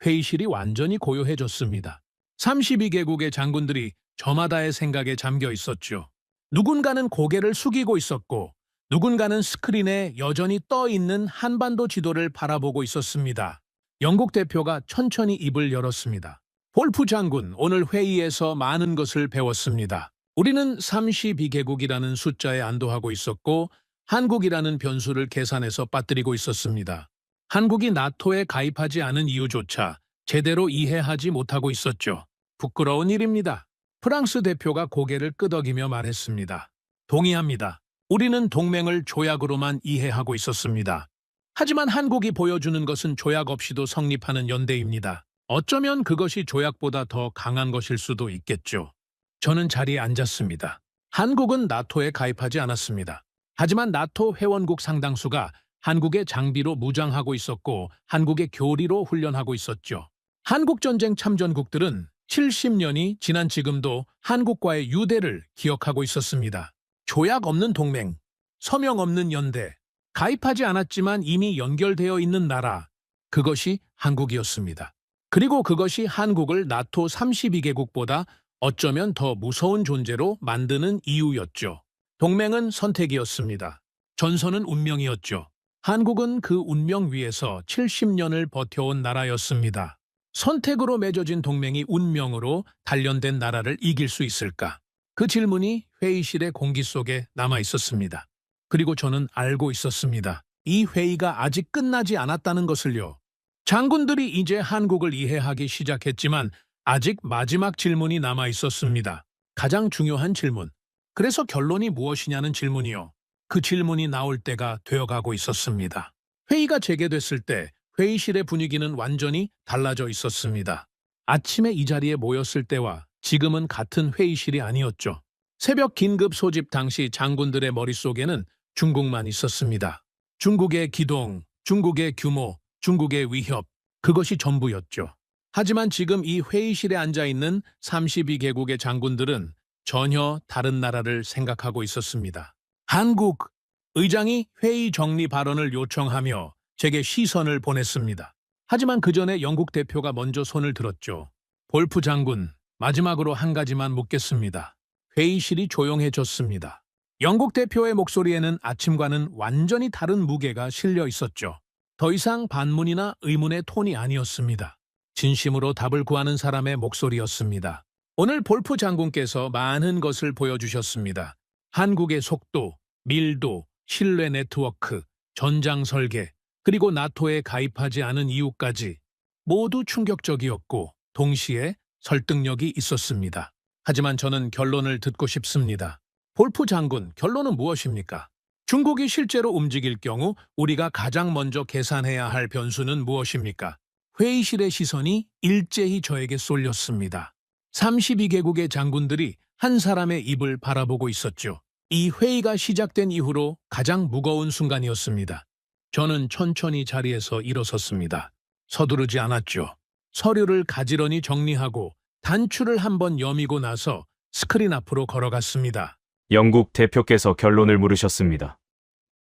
회의실이 완전히 고요해졌습니다. 32개국의 장군들이 저마다의 생각에 잠겨 있었죠. 누군가는 고개를 숙이고 있었고 누군가는 스크린에 여전히 떠 있는 한반도 지도를 바라보고 있었습니다. 영국 대표가 천천히 입을 열었습니다. 볼프 장군, 오늘 회의에서 많은 것을 배웠습니다. 우리는 32개국이라는 숫자에 안도하고 있었고 한국이라는 변수를 계산해서 빠뜨리고 있었습니다. 한국이 나토에 가입하지 않은 이유조차 제대로 이해하지 못하고 있었죠. 부끄러운 일입니다. 프랑스 대표가 고개를 끄덕이며 말했습니다. 동의합니다. 우리는 동맹을 조약으로만 이해하고 있었습니다. 하지만 한국이 보여주는 것은 조약 없이도 성립하는 연대입니다. 어쩌면 그것이 조약보다 더 강한 것일 수도 있겠죠. 저는 자리에 앉았습니다. 한국은 나토에 가입하지 않았습니다. 하지만 나토 회원국 상당수가 한국의 장비로 무장하고 있었고 한국의 교리로 훈련하고 있었죠. 한국전쟁 참전국들은 70년이 지난 지금도 한국과의 유대를 기억하고 있었습니다. 조약 없는 동맹, 서명 없는 연대, 가입하지 않았지만 이미 연결되어 있는 나라, 그것이 한국이었습니다. 그리고 그것이 한국을 나토 32개국보다 어쩌면 더 무서운 존재로 만드는 이유였죠. 동맹은 선택이었습니다. 전선은 운명이었죠. 한국은 그 운명 위에서 70년을 버텨온 나라였습니다. 선택으로 맺어진 동맹이 운명으로 단련된 나라를 이길 수 있을까? 그 질문이 회의실의 공기 속에 남아 있었습니다. 그리고 저는 알고 있었습니다. 이 회의가 아직 끝나지 않았다는 것을요. 장군들이 이제 한국을 이해하기 시작했지만 아직 마지막 질문이 남아 있었습니다. 가장 중요한 질문. 그래서 결론이 무엇이냐는 질문이요. 그 질문이 나올 때가 되어가고 있었습니다. 회의가 재개됐을 때 회의실의 분위기는 완전히 달라져 있었습니다. 아침에 이 자리에 모였을 때와 지금은 같은 회의실이 아니었죠. 새벽 긴급 소집 당시 장군들의 머릿속에는 중국만 있었습니다. 중국의 기동, 중국의 규모, 중국의 위협, 그것이 전부였죠. 하지만 지금 이 회의실에 앉아있는 32개국의 장군들은 전혀 다른 나라를 생각하고 있었습니다. 한국 의장이 회의 정리 발언을 요청하며 제게 시선을 보냈습니다. 하지만 그 전에 영국 대표가 먼저 손을 들었죠. 볼프 장군, 마지막으로 한 가지만 묻겠습니다. 회의실이 조용해졌습니다. 영국 대표의 목소리에는 아침과는 완전히 다른 무게가 실려 있었죠. 더 이상 반문이나 의문의 톤이 아니었습니다. 진심으로 답을 구하는 사람의 목소리였습니다. 오늘 볼프 장군께서 많은 것을 보여주셨습니다. 한국의 속도, 밀도, 신뢰 네트워크, 전장 설계, 그리고 나토에 가입하지 않은 이유까지 모두 충격적이었고 동시에 설득력이 있었습니다. 하지만 저는 결론을 듣고 싶습니다. 볼프 장군, 결론은 무엇입니까? 중국이 실제로 움직일 경우 우리가 가장 먼저 계산해야 할 변수는 무엇입니까? 회의실의 시선이 일제히 저에게 쏠렸습니다. 32개국의 장군들이 한 사람의 입을 바라보고 있었죠. 이 회의가 시작된 이후로 가장 무거운 순간이었습니다. 저는 천천히 자리에서 일어섰습니다. 서두르지 않았죠. 서류를 가지런히 정리하고 단추를 한번 여미고 나서 스크린 앞으로 걸어갔습니다. 영국 대표께서 결론을 물으셨습니다.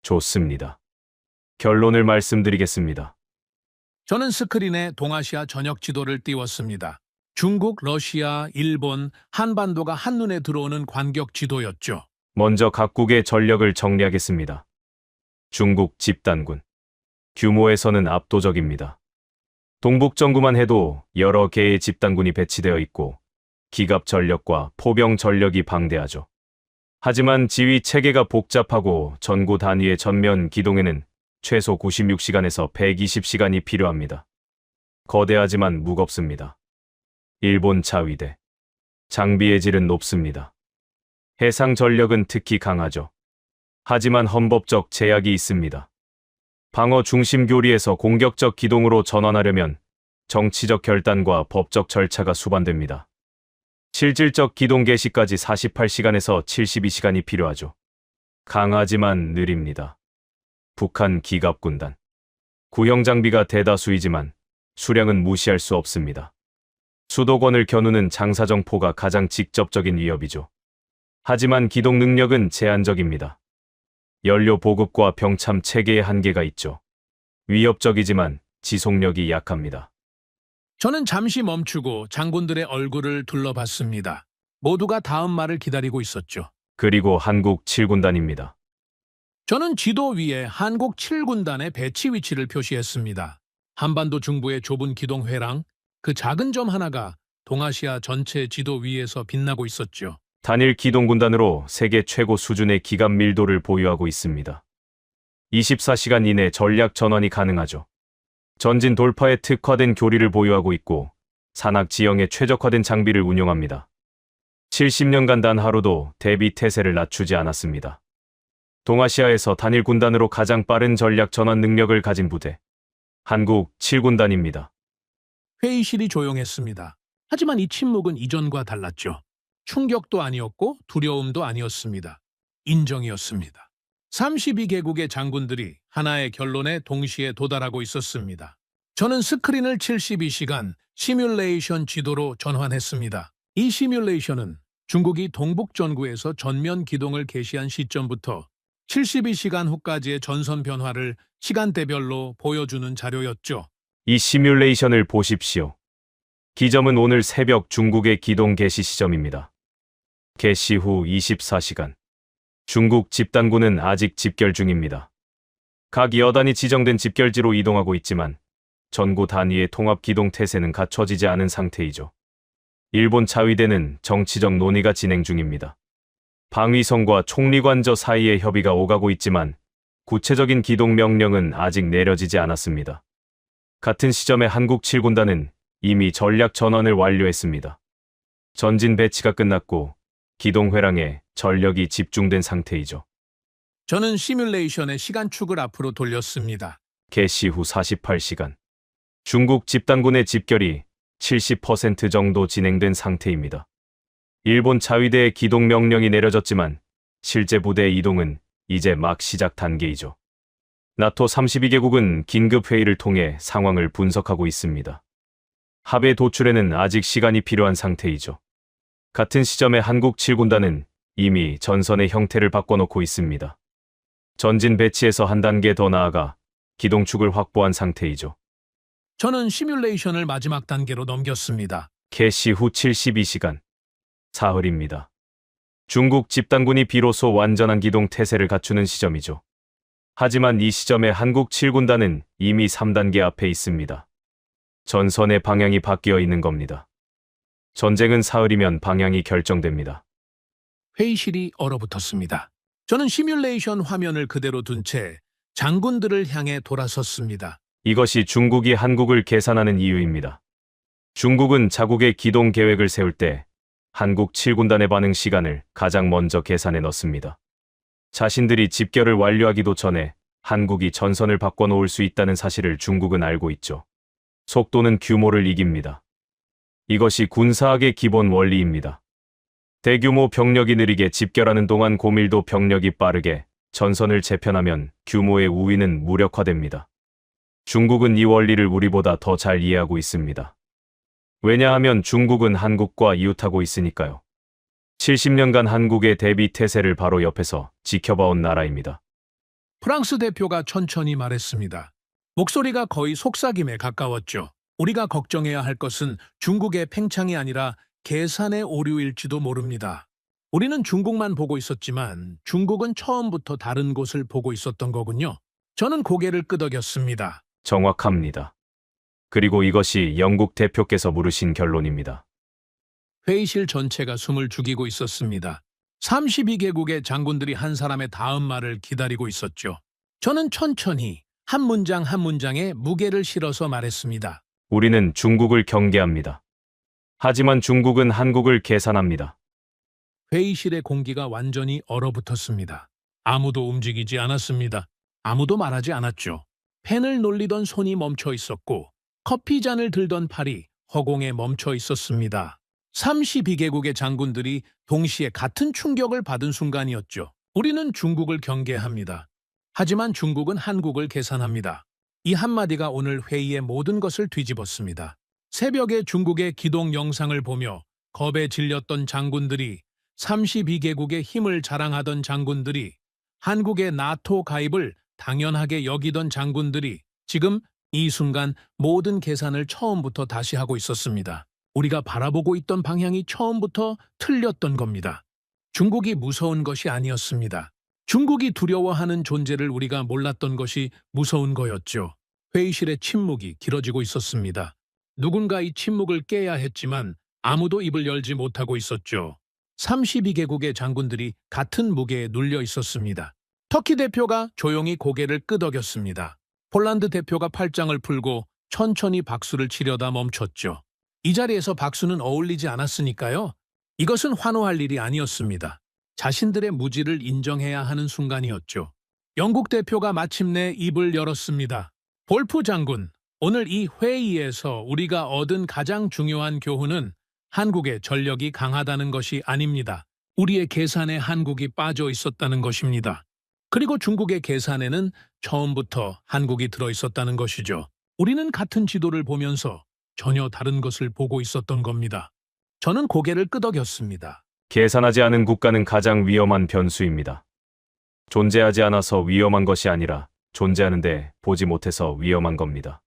좋습니다. 결론을 말씀드리겠습니다. 저는 스크린에 동아시아 전역 지도를 띄웠습니다. 중국, 러시아, 일본, 한반도가 한눈에 들어오는 관격 지도였죠. 먼저 각국의 전력을 정리하겠습니다. 중국 집단군. 규모에서는 압도적입니다. 동북정구만 해도 여러 개의 집단군이 배치되어 있고 기갑 전력과 포병 전력이 방대하죠. 하지만 지휘 체계가 복잡하고 전구 단위의 전면 기동에는 최소 96시간에서 120시간이 필요합니다. 거대하지만 무겁습니다. 일본 차위대. 장비의 질은 높습니다. 해상 전력은 특히 강하죠. 하지만 헌법적 제약이 있습니다. 방어 중심 교리에서 공격적 기동으로 전환하려면 정치적 결단과 법적 절차가 수반됩니다. 실질적 기동 개시까지 48시간에서 72시간이 필요하죠. 강하지만 느립니다. 북한 기갑군단. 구형 장비가 대다수이지만 수량은 무시할 수 없습니다. 수도권을 겨누는 장사정포가 가장 직접적인 위협이죠. 하지만 기동 능력은 제한적입니다. 연료 보급과 병참 체계의 한계가 있죠. 위협적이지만 지속력이 약합니다. 저는 잠시 멈추고 장군들의 얼굴을 둘러봤습니다. 모두가 다음 말을 기다리고 있었죠. 그리고 한국 7군단입니다. 저는 지도 위에 한국 7군단의 배치 위치를 표시했습니다. 한반도 중부의 좁은 기동 회랑, 그 작은 점 하나가 동아시아 전체 지도 위에서 빛나고 있었죠. 단일 기동군단으로 세계 최고 수준의 기갑 밀도를 보유하고 있습니다. 24시간 이내 전략 전환이 가능하죠. 전진 돌파에 특화된 교리를 보유하고 있고 산악 지형에 최적화된 장비를 운용합니다. 70년간 단 하루도 대비 태세를 낮추지 않았습니다. 동아시아에서 단일 군단으로 가장 빠른 전략 전환 능력을 가진 부대. 한국 7군단입니다. 회의실이 조용했습니다. 하지만 이 침묵은 이전과 달랐죠. 충격도 아니었고 두려움도 아니었습니다. 인정이었습니다. 32개국의 장군들이 하나의 결론에 동시에 도달하고 있었습니다. 저는 스크린을 72시간 시뮬레이션 지도로 전환했습니다. 이 시뮬레이션은 중국이 동북전구에서 전면 기동을 개시한 시점부터 72시간 후까지의 전선 변화를 시간대별로 보여주는 자료였죠. 이 시뮬레이션을 보십시오. 기점은 오늘 새벽 중국의 기동 개시 시점입니다. 개시 후 24시간. 중국 집단군은 아직 집결 중입니다. 각 여단이 지정된 집결지로 이동하고 있지만 전구 단위의 통합 기동 태세는 갖춰지지 않은 상태이죠. 일본 자위대는 정치적 논의가 진행 중입니다. 방위성과 총리관저 사이의 협의가 오가고 있지만 구체적인 기동 명령은 아직 내려지지 않았습니다. 같은 시점에 한국 7군단은 이미 전략 전환을 완료했습니다. 전진 배치가 끝났고 기동 회랑에 전력이 집중된 상태이죠. 저는 시뮬레이션의 시간축을 앞으로 돌렸습니다. 개시 후 48시간. 중국 집단군의 집결이 70% 정도 진행된 상태입니다. 일본 자위대의 기동 명령이 내려졌지만 실제 부대의 이동은 이제 막 시작 단계이죠. 나토 32개국은 긴급 회의를 통해 상황을 분석하고 있습니다. 합의 도출에는 아직 시간이 필요한 상태이죠. 같은 시점에 한국 7군단은 이미 전선의 형태를 바꿔놓고 있습니다. 전진 배치에서 한 단계 더 나아가 기동축을 확보한 상태이죠. 저는 시뮬레이션을 마지막 단계로 넘겼습니다. 개시 후 72시간. 사흘입니다. 중국 집단군이 비로소 완전한 기동 태세를 갖추는 시점이죠. 하지만 이 시점에 한국 7군단은 이미 3단계 앞에 있습니다. 전선의 방향이 바뀌어 있는 겁니다. 전쟁은 사흘이면 방향이 결정됩니다. 회의실이 얼어붙었습니다. 저는 시뮬레이션 화면을 그대로 둔 채 장군들을 향해 돌아섰습니다. 이것이 중국이 한국을 계산하는 이유입니다. 중국은 자국의 기동 계획을 세울 때 한국 7군단의 반응 시간을 가장 먼저 계산해 넣습니다. 자신들이 집결을 완료하기도 전에 한국이 전선을 바꿔놓을 수 있다는 사실을 중국은 알고 있죠. 속도는 규모를 이깁니다. 이것이 군사학의 기본 원리입니다. 대규모 병력이 느리게 집결하는 동안 고밀도 병력이 빠르게 전선을 재편하면 규모의 우위는 무력화됩니다. 중국은 이 원리를 우리보다 더 잘 이해하고 있습니다. 왜냐하면 중국은 한국과 이웃하고 있으니까요. 70년간 한국의 대비 태세를 바로 옆에서 지켜봐온 나라입니다. 프랑스 대표가 천천히 말했습니다. 목소리가 거의 속삭임에 가까웠죠. 우리가 걱정해야 할 것은 중국의 팽창이 아니라 계산의 오류일지도 모릅니다. 우리는 중국만 보고 있었지만 중국은 처음부터 다른 곳을 보고 있었던 거군요. 저는 고개를 끄덕였습니다. 정확합니다. 그리고 이것이 영국 대표께서 물으신 결론입니다. 회의실 전체가 숨을 죽이고 있었습니다. 32개국의 장군들이 한 사람의 다음 말을 기다리고 있었죠. 저는 천천히 한 문장 한 문장에 무게를 실어서 말했습니다. 우리는 중국을 경계합니다. 하지만 중국은 한국을 계산합니다. 회의실의 공기가 완전히 얼어붙었습니다. 아무도 움직이지 않았습니다. 아무도 말하지 않았죠. 펜을 놀리던 손이 멈춰 있었고 커피잔을 들던 팔이 허공에 멈춰 있었습니다. 32개국의 장군들이 동시에 같은 충격을 받은 순간이었죠. 우리는 중국을 경계합니다. 하지만 중국은 한국을 계산합니다. 이 한마디가 오늘 회의의 모든 것을 뒤집었습니다. 새벽에 중국의 기동 영상을 보며 겁에 질렸던 장군들이 32개국의 힘을 자랑하던 장군들이 한국의 나토 가입을 당연하게 여기던 장군들이 지금 이 순간 모든 계산을 처음부터 다시 하고 있었습니다. 우리가 바라보고 있던 방향이 처음부터 틀렸던 겁니다. 중국이 무서운 것이 아니었습니다. 중국이 두려워하는 존재를 우리가 몰랐던 것이 무서운 거였죠. 회의실의 침묵이 길어지고 있었습니다. 누군가 이 침묵을 깨야 했지만 아무도 입을 열지 못하고 있었죠. 32개국의 장군들이 같은 무게에 눌려 있었습니다. 터키 대표가 조용히 고개를 끄덕였습니다. 폴란드 대표가 팔짱을 풀고 천천히 박수를 치려다 멈췄죠. 이 자리에서 박수는 어울리지 않았으니까요. 이것은 환호할 일이 아니었습니다. 자신들의 무지를 인정해야 하는 순간이었죠. 영국 대표가 마침내 입을 열었습니다. 볼프 장군, 오늘 이 회의에서 우리가 얻은 가장 중요한 교훈은 한국의 전력이 강하다는 것이 아닙니다. 우리의 계산에 한국이 빠져 있었다는 것입니다. 그리고 중국의 계산에는 처음부터 한국이 들어 있었다는 것이죠. 우리는 같은 지도를 보면서 전혀 다른 것을 보고 있었던 겁니다. 저는 고개를 끄덕였습니다. 계산하지 않은 국가는 가장 위험한 변수입니다. 존재하지 않아서 위험한 것이 아니라 존재하는데 보지 못해서 위험한 겁니다.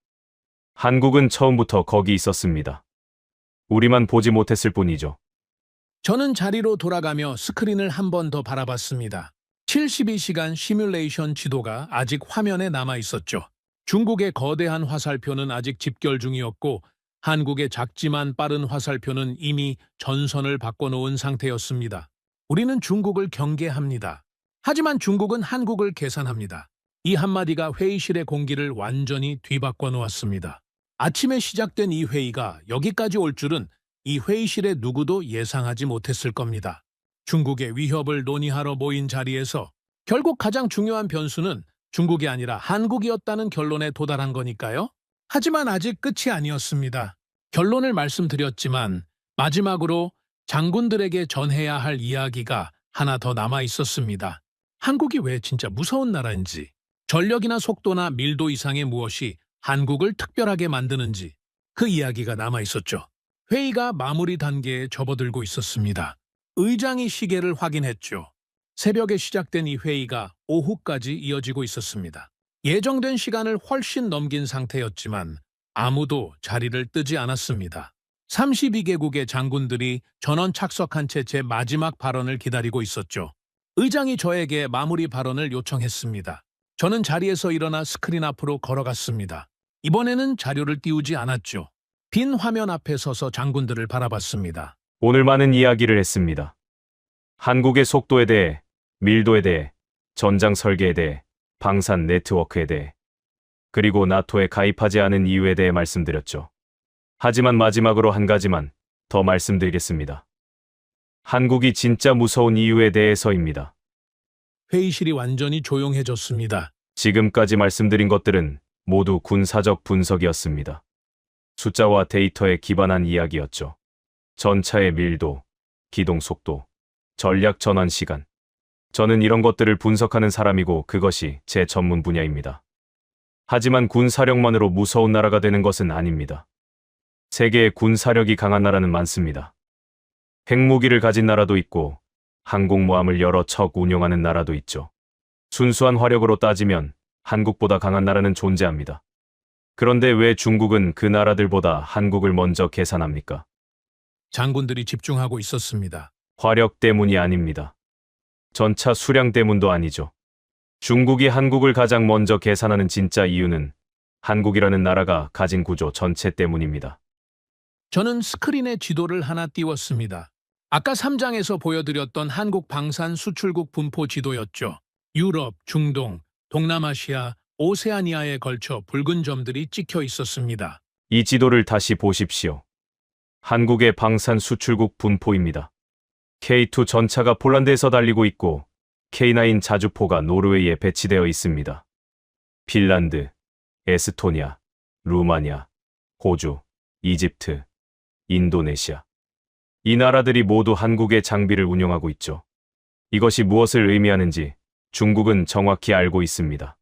한국은 처음부터 거기 있었습니다. 우리만 보지 못했을 뿐이죠. 저는 자리로 돌아가며 스크린을 한 번 더 바라봤습니다. 72시간 시뮬레이션 지도가 아직 화면에 남아 있었죠. 중국의 거대한 화살표는 아직 집결 중이었고 한국의 작지만 빠른 화살표는 이미 전선을 바꿔놓은 상태였습니다. 우리는 중국을 경계합니다. 하지만 중국은 한국을 계산합니다. 이 한마디가 회의실의 공기를 완전히 뒤바꿔 놓았습니다. 아침에 시작된 이 회의가 여기까지 올 줄은 이 회의실의 누구도 예상하지 못했을 겁니다. 중국의 위협을 논의하러 모인 자리에서 결국 가장 중요한 변수는 중국이 아니라 한국이었다는 결론에 도달한 거니까요. 하지만 아직 끝이 아니었습니다. 결론을 말씀드렸지만 마지막으로 장군들에게 전해야 할 이야기가 하나 더 남아 있었습니다. 한국이 왜 진짜 무서운 나라인지, 전력이나 속도나 밀도 이상의 무엇이 한국을 특별하게 만드는지 그 이야기가 남아 있었죠. 회의가 마무리 단계에 접어들고 있었습니다. 의장이 시계를 확인했죠. 새벽에 시작된 이 회의가 오후까지 이어지고 있었습니다. 예정된 시간을 훨씬 넘긴 상태였지만 아무도 자리를 뜨지 않았습니다. 32개국의 장군들이 전원 착석한 채 제 마지막 발언을 기다리고 있었죠. 의장이 저에게 마무리 발언을 요청했습니다. 저는 자리에서 일어나 스크린 앞으로 걸어갔습니다. 이번에는 자료를 띄우지 않았죠. 빈 화면 앞에 서서 장군들을 바라봤습니다. 오늘 많은 이야기를 했습니다. 한국의 속도에 대해, 밀도에 대해, 전장 설계에 대해, 방산 네트워크에 대해, 그리고 나토에 가입하지 않은 이유에 대해 말씀드렸죠. 하지만 마지막으로 한 가지만 더 말씀드리겠습니다. 한국이 진짜 무서운 이유에 대해서입니다. 회의실이 완전히 조용해졌습니다. 지금까지 말씀드린 것들은 모두 군사적 분석이었습니다. 숫자와 데이터에 기반한 이야기였죠. 전차의 밀도, 기동 속도, 전략 전환 시간. 저는 이런 것들을 분석하는 사람이고 그것이 제 전문 분야입니다. 하지만 군사력만으로 무서운 나라가 되는 것은 아닙니다. 세계에 군사력이 강한 나라는 많습니다. 핵무기를 가진 나라도 있고 항공모함을 여러 척 운용하는 나라도 있죠. 순수한 화력으로 따지면 한국보다 강한 나라는 존재합니다. 그런데 왜 중국은 그 나라들보다 한국을 먼저 계산합니까? 장군들이 집중하고 있었습니다. 화력 때문이 아닙니다. 전차 수량 때문도 아니죠. 중국이 한국을 가장 먼저 계산하는 진짜 이유는 한국이라는 나라가 가진 구조 전체 때문입니다. 저는 스크린에 지도를 하나 띄웠습니다. 아까 3장에서 보여드렸던 한국 방산 수출국 분포 지도였죠. 유럽, 중동, 동남아시아, 오세아니아에 걸쳐 붉은 점들이 찍혀 있었습니다. 이 지도를 다시 보십시오. 한국의 방산 수출국 분포입니다. K2 전차가 폴란드에서 달리고 있고 K9 자주포가 노르웨이에 배치되어 있습니다. 핀란드, 에스토니아, 루마니아, 호주, 이집트, 인도네시아. 이 나라들이 모두 한국의 장비를 운용하고 있죠. 이것이 무엇을 의미하는지 중국은 정확히 알고 있습니다.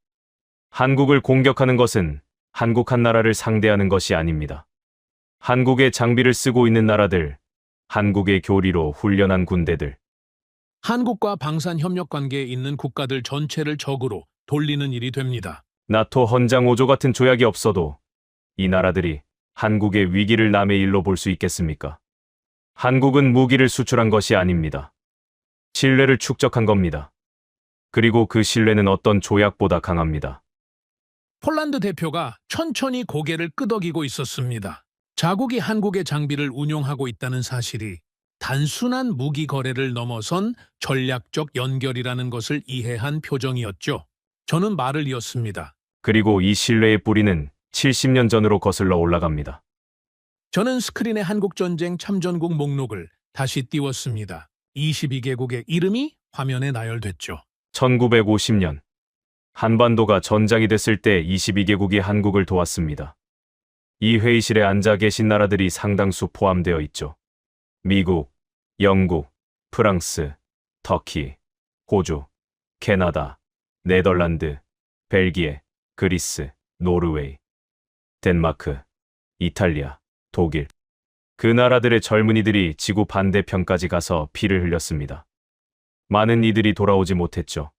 한국을 공격하는 것은 한국 한 나라를 상대하는 것이 아닙니다. 한국의 장비를 쓰고 있는 나라들, 한국의 교리로 훈련한 군대들. 한국과 방산 협력 관계에 있는 국가들 전체를 적으로 돌리는 일이 됩니다. 나토 헌장 5조 같은 조약이 없어도 이 나라들이 한국의 위기를 남의 일로 볼 수 있겠습니까? 한국은 무기를 수출한 것이 아닙니다. 신뢰를 축적한 겁니다. 그리고 그 신뢰는 어떤 조약보다 강합니다. 폴란드 대표가 천천히 고개를 끄덕이고 있었습니다. 자국이 한국의 장비를 운용하고 있다는 사실이 단순한 무기 거래를 넘어선 전략적 연결이라는 것을 이해한 표정이었죠. 저는 말을 이었습니다. 그리고 이 신뢰의 뿌리는 70년 전으로 거슬러 올라갑니다. 저는 스크린의 한국전쟁 참전국 목록을 다시 띄웠습니다. 22개국의 이름이 화면에 나열됐죠. 1950년 한반도가 전장이 됐을 때 22개국이 한국을 도왔습니다. 이 회의실에 앉아 계신 나라들이 상당수 포함되어 있죠. 미국, 영국, 프랑스, 터키, 호주, 캐나다, 네덜란드, 벨기에, 그리스, 노르웨이, 덴마크, 이탈리아, 독일. 그 나라들의 젊은이들이 지구 반대편까지 가서 피를 흘렸습니다. 많은 이들이 돌아오지 못했죠.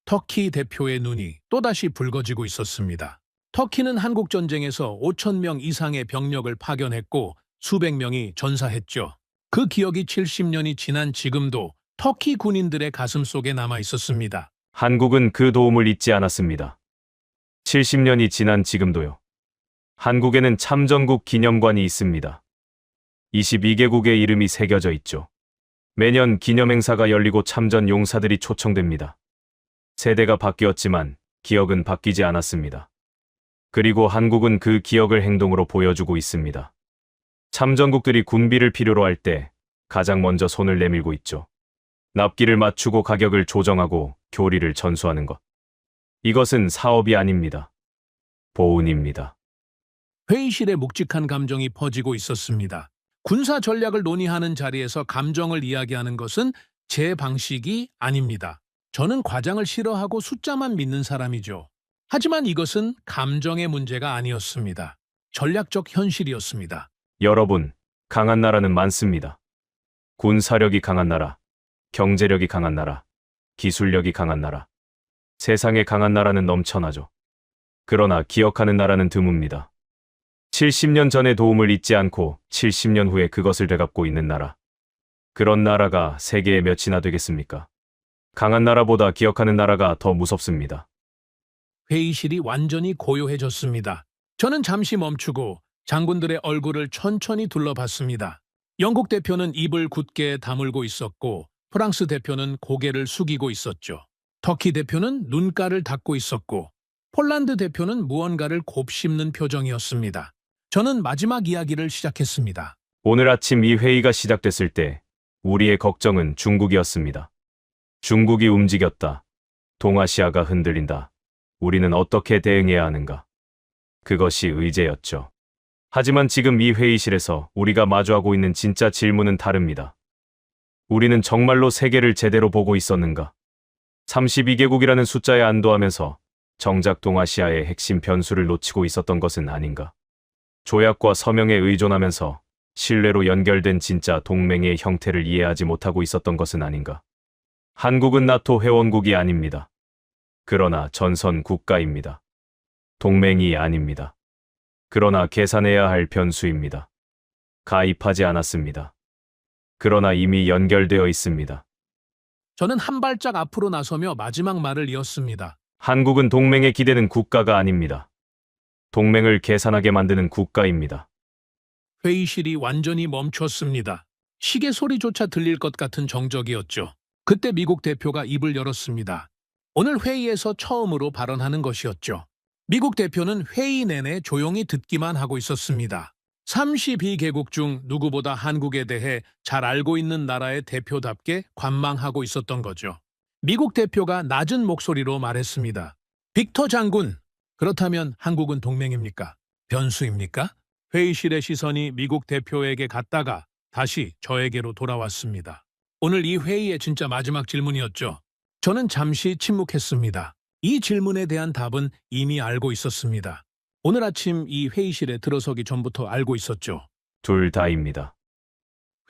터키 대표의 눈이 또다시 붉어지고 있었습니다. 터키는 한국전쟁에서 5천 명 이상의 병력을 파견했고 수백 명이 전사했죠. 그 기억이 70년이 지난 지금도 터키 군인들의 가슴 속에 남아 있었습니다. 한국은 그 도움을 잊지 않았습니다. 70년이 지난 지금도요. 한국에는 참전국 기념관이 있습니다. 22개국의 이름이 새겨져 있죠. 매년 기념행사가 열리고 참전 용사들이 초청됩니다. 세대가 바뀌었지만 기억은 바뀌지 않았습니다. 그리고 한국은 그 기억을 행동으로 보여주고 있습니다. 참전국들이 군비를 필요로 할 때 가장 먼저 손을 내밀고 있죠. 납기를 맞추고 가격을 조정하고 교리를 전수하는 것. 이것은 사업이 아닙니다. 보훈입니다. 회의실에 묵직한 감정이 퍼지고 있었습니다. 군사 전략을 논의하는 자리에서 감정을 이야기하는 것은 제 방식이 아닙니다. 저는 과장을 싫어하고 숫자만 믿는 사람이죠. 하지만 이것은 감정의 문제가 아니었습니다. 전략적 현실이었습니다. 여러분, 강한 나라는 많습니다. 군사력이 강한 나라, 경제력이 강한 나라, 기술력이 강한 나라. 세상에 강한 나라는 넘쳐나죠. 그러나 기억하는 나라는 드뭅니다. 70년 전의 도움을 잊지 않고 70년 후에 그것을 되갚고 있는 나라. 그런 나라가 세계에 몇이나 되겠습니까? 강한 나라보다 기억하는 나라가 더 무섭습니다. 회의실이 완전히 고요해졌습니다. 저는 잠시 멈추고 장군들의 얼굴을 천천히 둘러봤습니다. 영국 대표는 입을 굳게 다물고 있었고 프랑스 대표는 고개를 숙이고 있었죠. 터키 대표는 눈가를 닫고 있었고 폴란드 대표는 무언가를 곱씹는 표정이었습니다. 저는 마지막 이야기를 시작했습니다. 오늘 아침 이 회의가 시작됐을 때 우리의 걱정은 중국이었습니다. 중국이 움직였다. 동아시아가 흔들린다. 우리는 어떻게 대응해야 하는가? 그것이 의제였죠. 하지만 지금 이 회의실에서 우리가 마주하고 있는 진짜 질문은 다릅니다. 우리는 정말로 세계를 제대로 보고 있었는가? 32개국이라는 숫자에 안도하면서 정작 동아시아의 핵심 변수를 놓치고 있었던 것은 아닌가? 조약과 서명에 의존하면서 신뢰로 연결된 진짜 동맹의 형태를 이해하지 못하고 있었던 것은 아닌가? 한국은 나토 회원국이 아닙니다. 그러나 전선 국가입니다. 동맹이 아닙니다. 그러나 계산해야 할 변수입니다. 가입하지 않았습니다. 그러나 이미 연결되어 있습니다. 저는 한 발짝 앞으로 나서며 마지막 말을 이었습니다. 한국은 동맹에 기대는 국가가 아닙니다. 동맹을 계산하게 만드는 국가입니다. 회의실이 완전히 멈췄습니다. 시계 소리조차 들릴 것 같은 정적이었죠. 그때 미국 대표가 입을 열었습니다. 오늘 회의에서 처음으로 발언하는 것이었죠. 미국 대표는 회의 내내 조용히 듣기만 하고 있었습니다. 32개국 중 누구보다 한국에 대해 잘 알고 있는 나라의 대표답게 관망하고 있었던 거죠. 미국 대표가 낮은 목소리로 말했습니다. 빅터 장군, 그렇다면 한국은 동맹입니까? 변수입니까? 회의실의 시선이 미국 대표에게 갔다가 다시 저에게로 돌아왔습니다. 오늘 이 회의의 진짜 마지막 질문이었죠. 저는 잠시 침묵했습니다. 이 질문에 대한 답은 이미 알고 있었습니다. 오늘 아침 이 회의실에 들어서기 전부터 알고 있었죠. 둘 다입니다.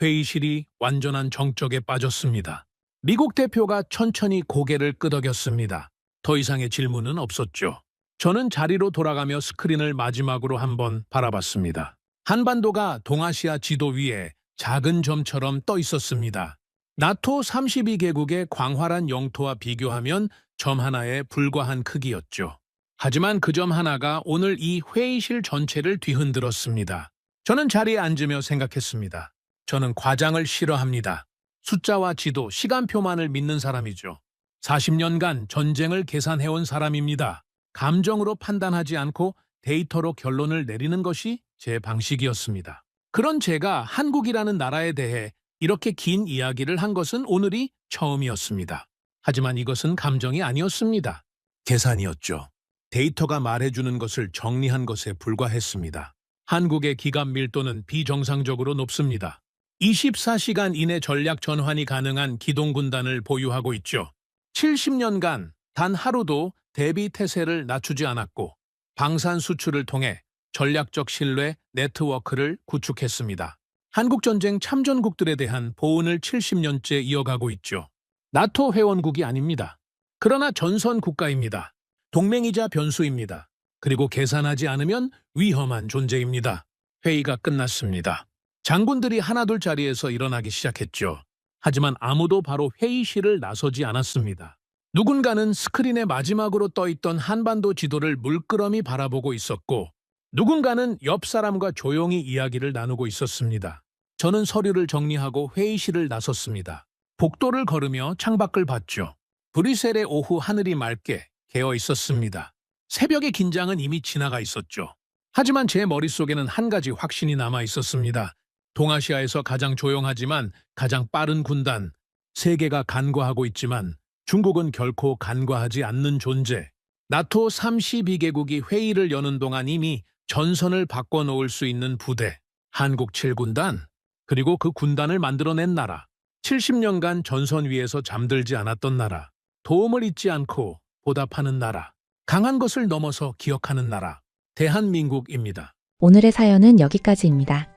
회의실이 완전한 정적에 빠졌습니다. 미국 대표가 천천히 고개를 끄덕였습니다. 더 이상의 질문은 없었죠. 저는 자리로 돌아가며 스크린을 마지막으로 한번 바라봤습니다. 한반도가 동아시아 지도 위에 작은 점처럼 떠 있었습니다. 나토 32개국의 광활한 영토와 비교하면 점 하나에 불과한 크기였죠. 하지만 그 점 하나가 오늘 이 회의실 전체를 뒤흔들었습니다. 저는 자리에 앉으며 생각했습니다. 저는 과장을 싫어합니다. 숫자와 지도, 시간표만을 믿는 사람이죠. 40년간 전쟁을 계산해온 사람입니다. 감정으로 판단하지 않고 데이터로 결론을 내리는 것이 제 방식이었습니다. 그런 제가 한국이라는 나라에 대해 이렇게 긴 이야기를 한 것은 오늘이 처음이었습니다. 하지만 이것은 감정이 아니었습니다. 계산이었죠. 데이터가 말해주는 것을 정리한 것에 불과했습니다. 한국의 기갑 밀도는 비정상적으로 높습니다. 24시간 이내 전략 전환이 가능한 기동군단을 보유하고 있죠. 70년간 단 하루도 대비 태세를 낮추지 않았고 방산 수출을 통해 전략적 신뢰 네트워크를 구축했습니다. 한국전쟁 참전국들에 대한 보훈을 70년째 이어가고 있죠. 나토 회원국이 아닙니다. 그러나 전선 국가입니다. 동맹이자 변수입니다. 그리고 계산하지 않으면 위험한 존재입니다. 회의가 끝났습니다. 장군들이 하나둘 자리에서 일어나기 시작했죠. 하지만 아무도 바로 회의실을 나서지 않았습니다. 누군가는 스크린에 마지막으로 떠있던 한반도 지도를 물끄러미 바라보고 있었고 누군가는 옆 사람과 조용히 이야기를 나누고 있었습니다. 저는 서류를 정리하고 회의실을 나섰습니다. 복도를 걸으며 창밖을 봤죠. 브뤼셀의 오후 하늘이 맑게 개어 있었습니다. 새벽의 긴장은 이미 지나가 있었죠. 하지만 제 머릿속에는 한 가지 확신이 남아 있었습니다. 동아시아에서 가장 조용하지만 가장 빠른 군단, 세계가 간과하고 있지만 중국은 결코 간과하지 않는 존재. 나토 32개국이 회의를 여는 동안 이미 전선을 바꿔놓을 수 있는 부대, 한국 7군단, 그리고 그 군단을 만들어낸 나라, 70년간 전선 위에서 잠들지 않았던 나라, 도움을 잊지 않고 보답하는 나라, 강한 것을 넘어서 기억하는 나라, 대한민국입니다. 오늘의 사연은 여기까지입니다.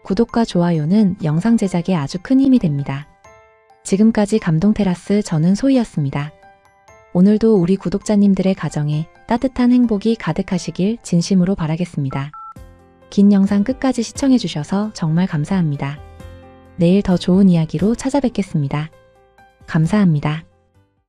구독과 좋아요는 영상 제작에 아주 큰 힘이 됩니다. 지금까지 감동테라스 저는 소희였습니다. 오늘도 우리 구독자님들의 가정에 따뜻한 행복이 가득하시길 진심으로 바라겠습니다. 긴 영상 끝까지 시청해주셔서 정말 감사합니다. 내일 더 좋은 이야기로 찾아뵙겠습니다. 감사합니다.